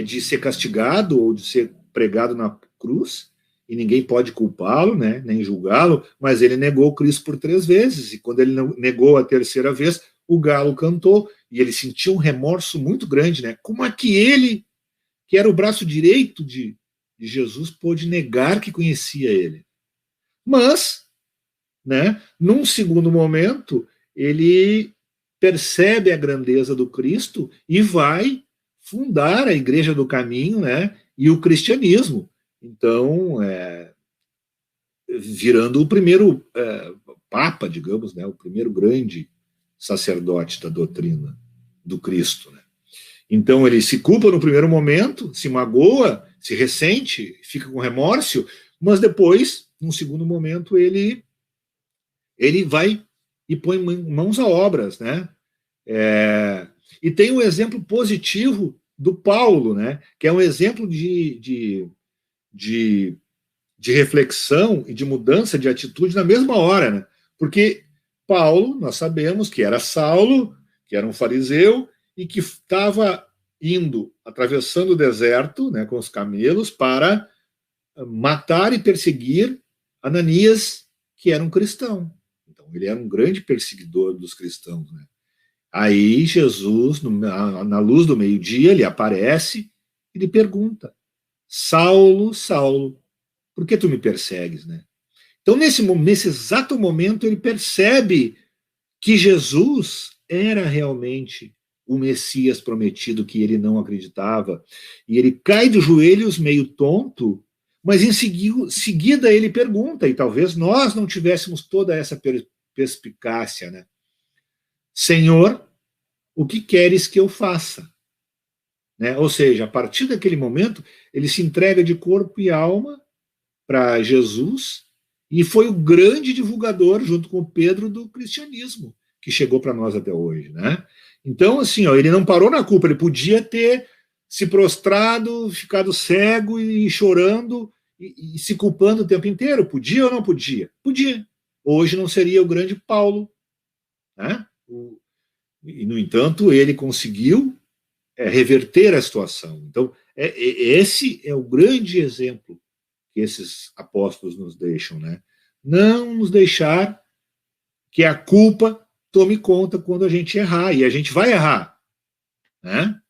de ser castigado ou de ser pregado na cruz, e ninguém pode culpá-lo, né, nem julgá-lo, mas ele negou Cristo por 3 vezes, e quando ele negou a 3ª vez, o galo cantou, e ele sentiu um remorso muito grande, né? Como é que ele, que era o braço direito de Jesus, pôde negar que conhecia ele? Mas, né, num segundo momento, ele percebe a grandeza do Cristo e vai fundar a Igreja do Caminho, né, e o cristianismo. Então, virando o primeiro papa, digamos, né, o primeiro grande sacerdote da doutrina do Cristo, né? Então ele se culpa no primeiro momento, se magoa, se ressente, fica com remorso, mas depois, num segundo momento, ele vai e põe mãos a obras, né? E tem um exemplo positivo do Paulo, né? Que é um exemplo de reflexão e de mudança de atitude na mesma hora, né? Porque Paulo, nós sabemos que era Saulo, que era um fariseu, e que estava atravessando o deserto, né, com os camelos, para matar e perseguir Ananias, que era um cristão. Então, ele era um grande perseguidor dos cristãos, né? Aí, Jesus, na luz do meio-dia, ele aparece e lhe pergunta, Saulo, Saulo, por que tu me persegues, né? Então, nesse exato momento, ele percebe que Jesus era realmente o Messias prometido que ele não acreditava. E ele cai dos joelhos meio tonto, mas em seguida ele pergunta, e talvez nós não tivéssemos toda essa perspicácia, né? Senhor, o que queres que eu faça? Né? Ou seja, a partir daquele momento, ele se entrega de corpo e alma para Jesus, e foi o grande divulgador, junto com Pedro, do cristianismo, que chegou para nós até hoje, né? Então, assim, ele não parou na culpa, ele podia ter se prostrado, ficado cego e chorando e se culpando o tempo inteiro. Podia ou não podia? Podia. Hoje não seria o grande Paulo, né? E, no entanto, ele conseguiu reverter a situação. Então, esse é o grande exemplo que esses apóstolos nos deixam, né? Não nos deixar que a culpa tome conta quando a gente errar, e a gente vai errar, né?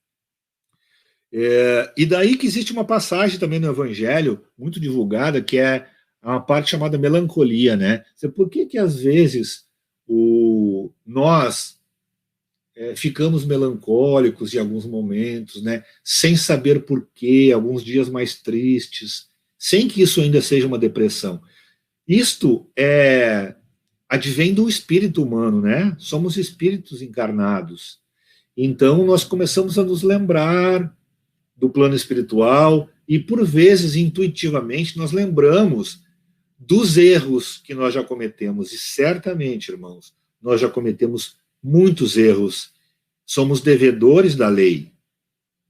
E daí que existe uma passagem também no Evangelho, muito divulgada, que é uma parte chamada melancolia, né? Por que às vezes nós ficamos melancólicos em alguns momentos, né? Sem saber por quê, alguns dias mais tristes, sem que isso ainda seja uma depressão. Isto advém do espírito humano, né? Somos espíritos encarnados. Então, nós começamos a nos lembrar do plano espiritual e, por vezes, intuitivamente, nós lembramos dos erros que nós já cometemos. E, certamente, irmãos, nós já cometemos muitos erros. Somos devedores da lei,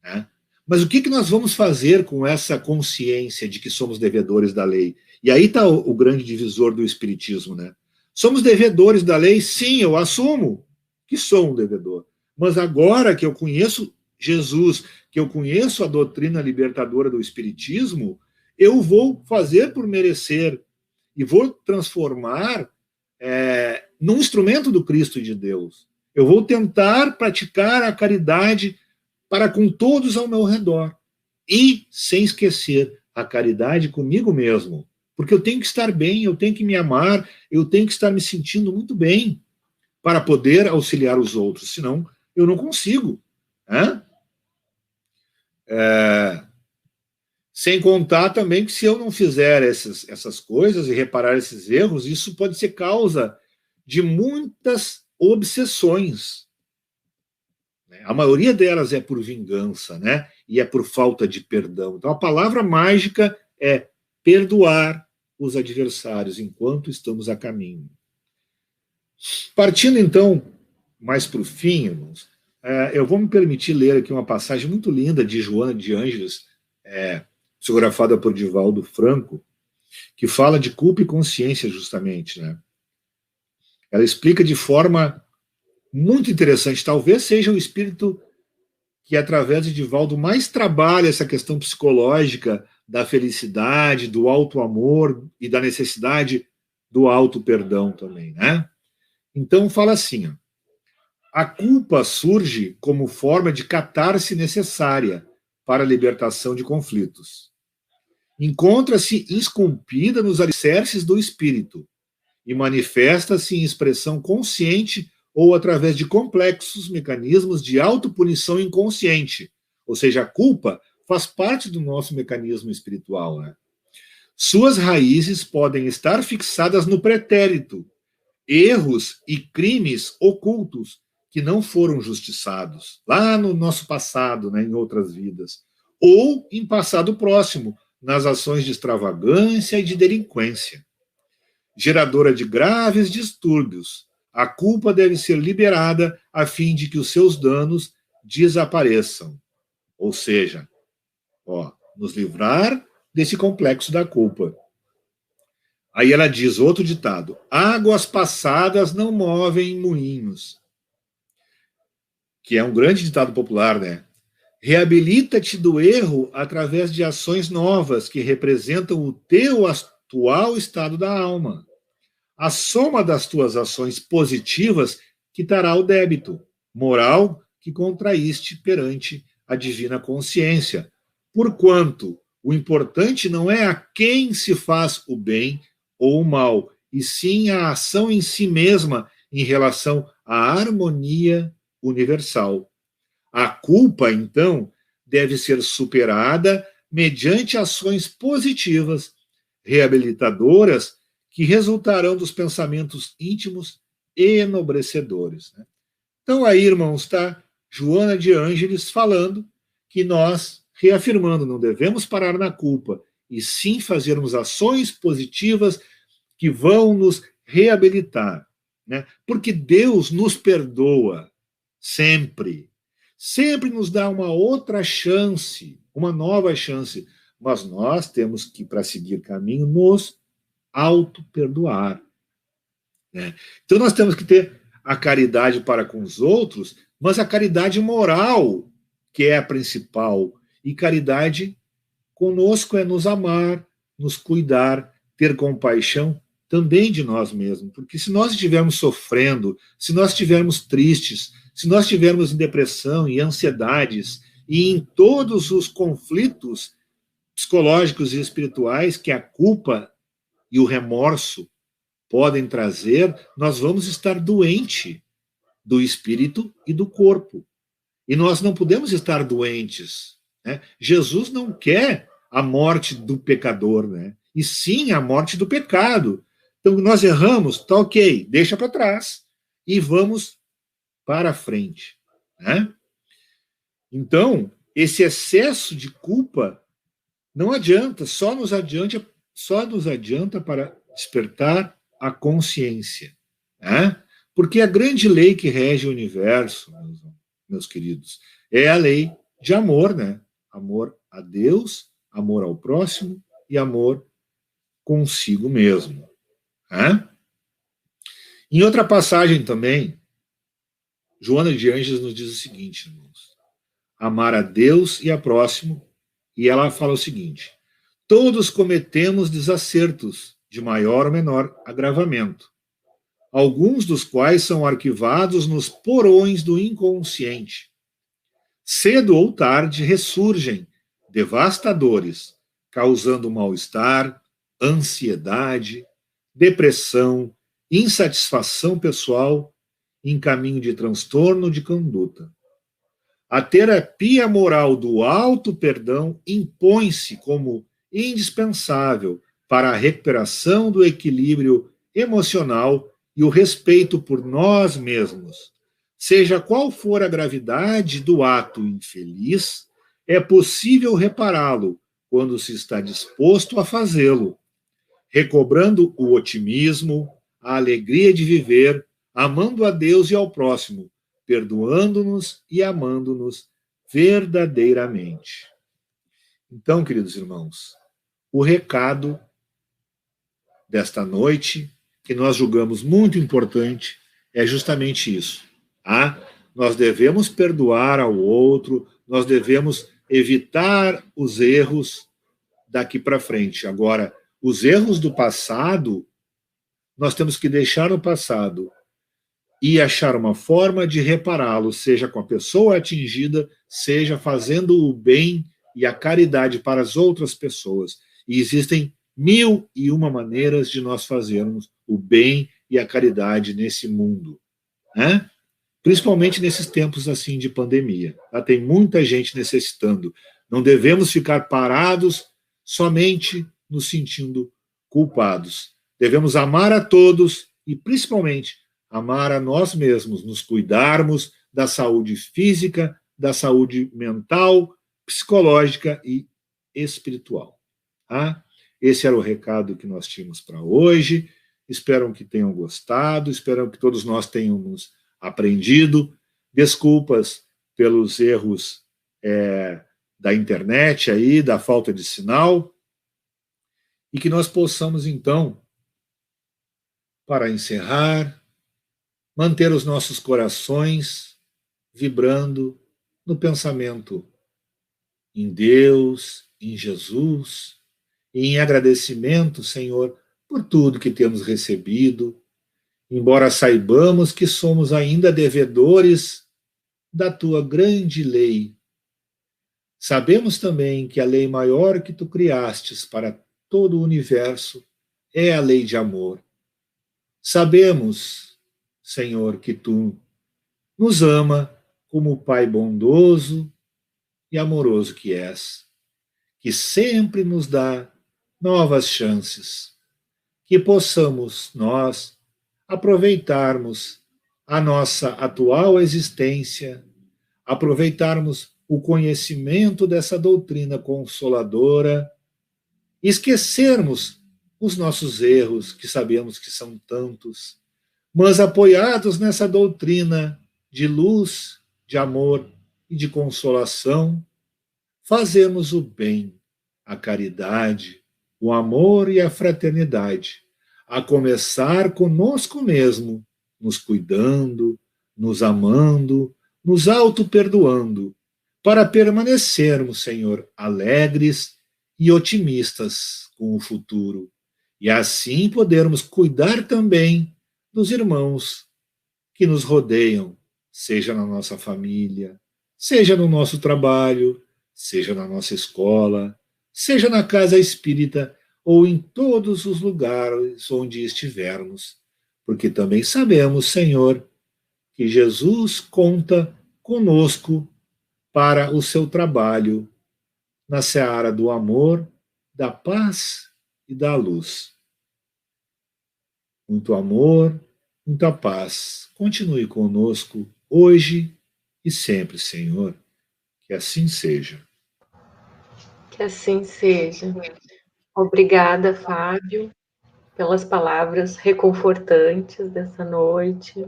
né? Mas o que nós vamos fazer com essa consciência de que somos devedores da lei? E aí está o grande divisor do Espiritismo, né? Somos devedores da lei? Sim, eu assumo que sou um devedor. Mas agora que eu conheço Jesus, que eu conheço a doutrina libertadora do Espiritismo, eu vou fazer por merecer e vou transformar num instrumento do Cristo e de Deus. Eu vou tentar praticar a caridade para com todos ao meu redor. E, sem esquecer, a caridade comigo mesmo. Porque eu tenho que estar bem, eu tenho que me amar, eu tenho que estar me sentindo muito bem para poder auxiliar os outros. Senão, eu não consigo. Né? Sem contar também que se eu não fizer essas coisas e reparar esses erros, isso pode ser causa de muitas obsessões. A maioria delas é por vingança, né? E é por falta de perdão. Então a palavra mágica é perdoar os adversários enquanto estamos a caminho. Partindo então mais para o fim, irmãos, eu vou me permitir ler aqui uma passagem muito linda de Joana de Ângeles, psicografada por Divaldo Franco, que fala de culpa e consciência justamente, né? Ela explica de forma muito interessante, talvez seja o espírito que, através de Divaldo, mais trabalha essa questão psicológica da felicidade, do auto-amor e da necessidade do auto-perdão também, né? Então, fala assim, ó, a culpa surge como forma de catarse necessária para a libertação de conflitos. Encontra-se esculpida nos alicerces do espírito e manifesta-se em expressão consciente ou através de complexos mecanismos de autopunição inconsciente. Ou seja, a culpa faz parte do nosso mecanismo espiritual, né? Suas raízes podem estar fixadas no pretérito, erros e crimes ocultos que não foram justiçados, lá no nosso passado, né, em outras vidas, ou em passado próximo, nas ações de extravagância e de delinquência. Geradora de graves distúrbios, a culpa deve ser liberada a fim de que os seus danos desapareçam. Ou seja, nos livrar desse complexo da culpa. Aí ela diz, outro ditado, águas passadas não movem moinhos. Que é um grande ditado popular, né? Reabilita-te do erro através de ações novas que representam o teu atual estado da alma. A soma das tuas ações positivas quitará o débito moral que contraíste perante a divina consciência. Porquanto o importante não é a quem se faz o bem ou o mal, e sim a ação em si mesma em relação à harmonia universal. A culpa, então, deve ser superada mediante ações positivas, reabilitadoras, que resultarão dos pensamentos íntimos e enobrecedores. Né? Então, aí, irmãos, está Joana de Ângeles falando que nós, reafirmando, não devemos parar na culpa, e sim fazermos ações positivas que vão nos reabilitar. Né? Porque Deus nos perdoa sempre. Sempre nos dá uma outra chance, uma nova chance. Mas nós temos que, para seguir caminho, nos auto-perdoar. Né? Então nós temos que ter a caridade para com os outros, mas a caridade moral, que é a principal. E caridade conosco é nos amar, nos cuidar, ter compaixão também de nós mesmos. Porque se nós estivermos sofrendo, se nós estivermos tristes, se nós estivermos em depressão e ansiedades e em todos os conflitos psicológicos e espirituais que a culpa e o remorso podem trazer, nós vamos estar doentes do espírito e do corpo. E nós não podemos estar doentes. Né? Jesus não quer a morte do pecador, né? E sim a morte do pecado. Então, nós erramos, tá ok, deixa para trás e vamos para frente. Né? Então, esse excesso de culpa não adianta, só nos adianta para despertar a consciência. Né? Porque a grande lei que rege o universo, meus queridos, é a lei de amor, né? Amor a Deus, amor ao próximo e amor consigo mesmo. Né? Em outra passagem também, Joana de Ângeles nos diz o seguinte, irmãos, amar a Deus e a próximo, e ela fala o seguinte, todos cometemos desacertos de maior ou menor agravamento, alguns dos quais são arquivados nos porões do inconsciente. Cedo ou tarde ressurgem, devastadores, causando mal-estar, ansiedade, depressão, insatisfação pessoal, em caminho de transtorno de conduta. A terapia moral do auto-perdão impõe-se como indispensável para a recuperação do equilíbrio emocional e o respeito por nós mesmos. Seja qual for a gravidade do ato infeliz, é possível repará-lo quando se está disposto a fazê-lo, recobrando o otimismo, a alegria de viver, amando a Deus e ao próximo, perdoando-nos e amando-nos verdadeiramente. Então, queridos irmãos, o recado desta noite, que nós julgamos muito importante, é justamente isso. Nós devemos perdoar ao outro, nós devemos evitar os erros daqui para frente. Agora, os erros do passado, nós temos que deixar no passado e achar uma forma de repará-lo, seja com a pessoa atingida, seja fazendo o bem e a caridade para as outras pessoas. E existem 1001 maneiras de nós fazermos o bem e a caridade nesse mundo, né? Principalmente nesses tempos assim de pandemia. Tem muita gente necessitando. Não devemos ficar parados somente nos sentindo culpados. Devemos amar a todos e, principalmente, amar a nós mesmos, nos cuidarmos da saúde física, da saúde mental, psicológica e espiritual. Esse era o recado que nós tínhamos para hoje. Espero que tenham gostado, espero que todos nós tenhamos aprendido. Desculpas pelos erros da internet aí, da falta de sinal, e que nós possamos, então, para encerrar, manter os nossos corações vibrando no pensamento em Deus, em Jesus, e em agradecimento, Senhor, por tudo que temos recebido, embora saibamos que somos ainda devedores da tua grande lei. Sabemos também que a lei maior que tu criastes para todo o universo é a lei de amor. Sabemos, Senhor, que tu nos ama como o Pai bondoso e amoroso que és, que sempre nos dá novas chances, que possamos nós aproveitarmos a nossa atual existência, aproveitarmos o conhecimento dessa doutrina consoladora, esquecermos os nossos erros, que sabemos que são tantos, mas apoiados nessa doutrina de luz, de amor e de consolação, fazermos o bem, a caridade, o amor e a fraternidade, a começar conosco mesmo, nos cuidando, nos amando, nos auto-perdoando, para permanecermos, Senhor, alegres e otimistas com o futuro, e assim podermos cuidar também dos irmãos que nos rodeiam, seja na nossa família, seja no nosso trabalho, seja na nossa escola, seja na casa espírita ou em todos os lugares onde estivermos, porque também sabemos, Senhor, que Jesus conta conosco para o seu trabalho na seara do amor, da paz e da luz. Muito amor, muita paz. Continue conosco hoje e sempre, Senhor. Que assim seja. Que assim seja. Obrigada, Fábio, pelas palavras reconfortantes dessa noite,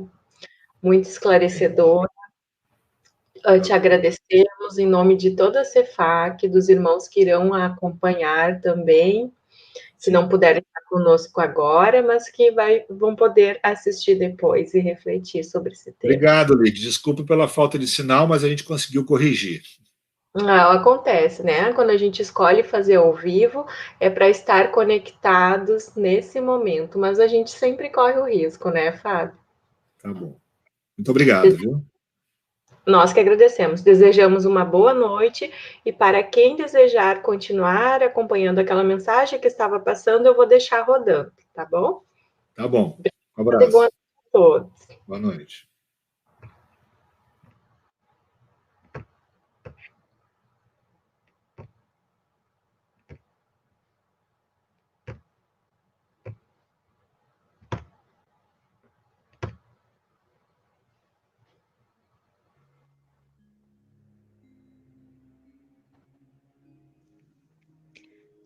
muito esclarecedora. Te agradecemos em nome de toda a CEFAC, dos irmãos que irão acompanhar também, que não puderam estar conosco agora, mas que vão poder assistir depois e refletir sobre esse tema. Obrigado, Lid. Desculpe pela falta de sinal, mas a gente conseguiu corrigir. Acontece, né? Quando a gente escolhe fazer ao vivo, é para estar conectados nesse momento, mas a gente sempre corre o risco, né, Fábio? Tá bom. Muito obrigado, viu? Nós que agradecemos. Desejamos uma boa noite e para quem desejar continuar acompanhando aquela mensagem que estava passando, eu vou deixar rodando, tá bom? Tá bom. Um abraço. Boa noite a todos. Boa noite.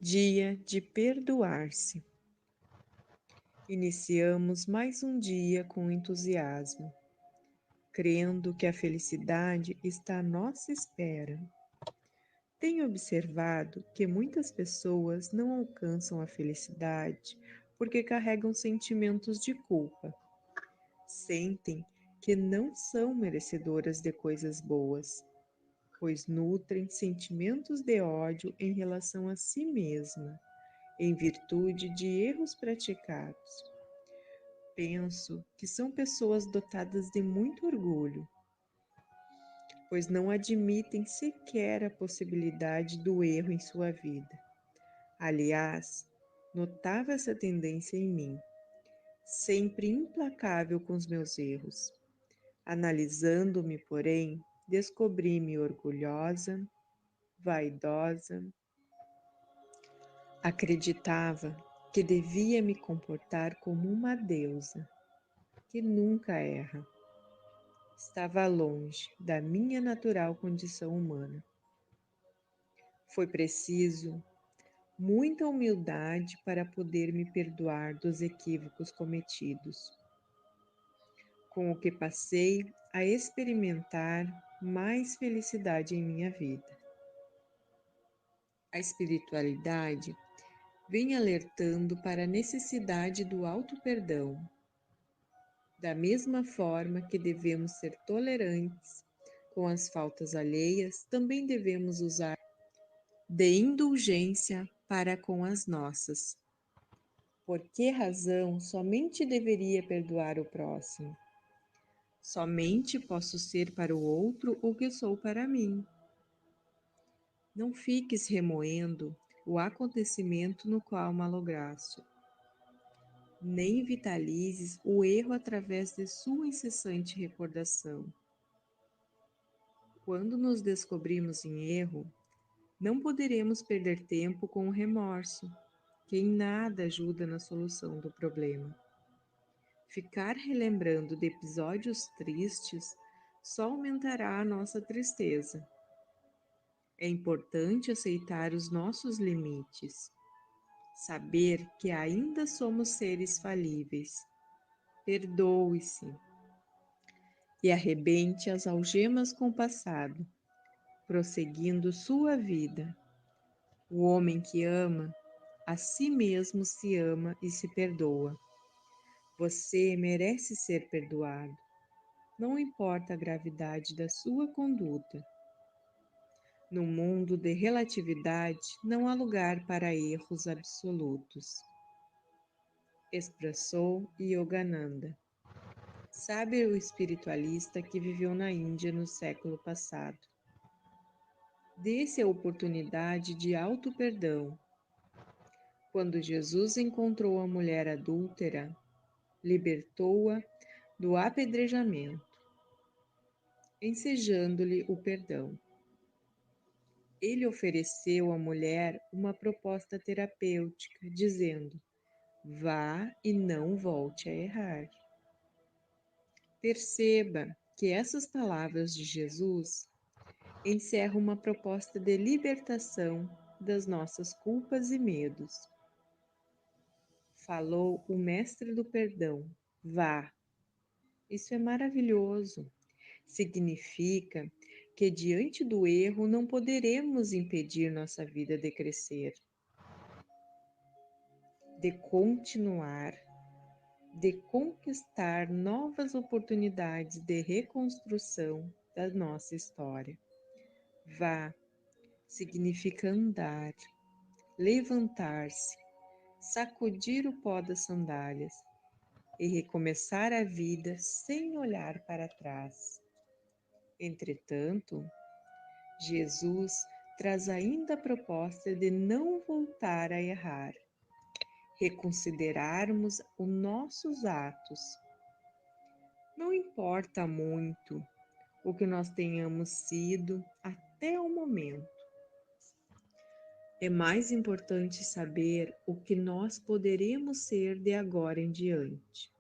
Dia de perdoar-se. Iniciamos mais um dia com entusiasmo, crendo que a felicidade está à nossa espera. Tenho observado que muitas pessoas não alcançam a felicidade porque carregam sentimentos de culpa. Sentem que não são merecedoras de coisas boas, pois nutrem sentimentos de ódio em relação a si mesma, em virtude de erros praticados. Penso que são pessoas dotadas de muito orgulho, pois não admitem sequer a possibilidade do erro em sua vida. Aliás, notava essa tendência em mim, sempre implacável com os meus erros. Analisando-me, porém, descobri-me orgulhosa, vaidosa. Acreditava que devia me comportar como uma deusa, que nunca erra. Estava longe da minha natural condição humana. Foi preciso muita humildade para poder me perdoar dos equívocos cometidos, com o que passei a experimentar mais felicidade em minha vida. A espiritualidade vem alertando para a necessidade do auto-perdão, da mesma forma que devemos ser tolerantes com as faltas alheias, também devemos usar de indulgência para com as nossas. Por que razão somente deveria perdoar o próximo? Somente posso ser para o outro o que sou para mim. Não fiques remoendo o acontecimento no qual malograste. Nem vitalizes o erro através de sua incessante recordação. Quando nos descobrimos em erro, não poderemos perder tempo com o remorso, que em nada ajuda na solução do problema. Ficar relembrando de episódios tristes só aumentará a nossa tristeza. É importante aceitar os nossos limites, saber que ainda somos seres falíveis. Perdoe-se e arrebente as algemas com o passado, prosseguindo sua vida. O homem que ama, a si mesmo se ama e se perdoa. Você merece ser perdoado. Não importa a gravidade da sua conduta. No mundo de relatividade, não há lugar para erros absolutos. Expressou Yogananda, sábio espiritualista que viveu na Índia no século passado. Dê-se a oportunidade de auto-perdão. Quando Jesus encontrou a mulher adúltera, libertou-a do apedrejamento, ensejando-lhe o perdão. Ele ofereceu à mulher uma proposta terapêutica, dizendo: vá e não volte a errar. Perceba que essas palavras de Jesus encerram uma proposta de libertação das nossas culpas e medos. Falou o mestre do perdão: vá. Isso é maravilhoso. Significa que diante do erro não poderemos impedir nossa vida de crescer, de continuar, de conquistar novas oportunidades de reconstrução da nossa história. Vá significa andar, levantar-se, sacudir o pó das sandálias e recomeçar a vida sem olhar para trás. Entretanto, Jesus traz ainda a proposta de não voltar a errar, reconsiderarmos os nossos atos. Não importa muito o que nós tenhamos sido até o momento. É mais importante saber o que nós poderemos ser de agora em diante.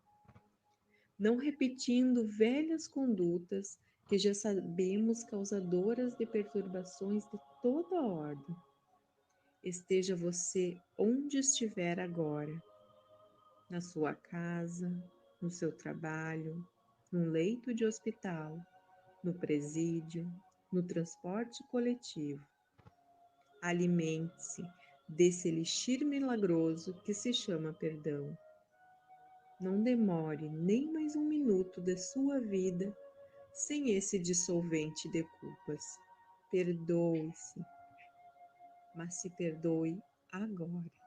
Não repetindo velhas condutas que já sabemos causadoras de perturbações de toda ordem. Esteja você onde estiver agora, na sua casa, no seu trabalho, num leito de hospital, no presídio, no transporte coletivo. Alimente-se desse elixir milagroso que se chama perdão. Não demore nem mais um minuto de sua vida sem esse dissolvente de culpas. Perdoe-se, mas se perdoe agora.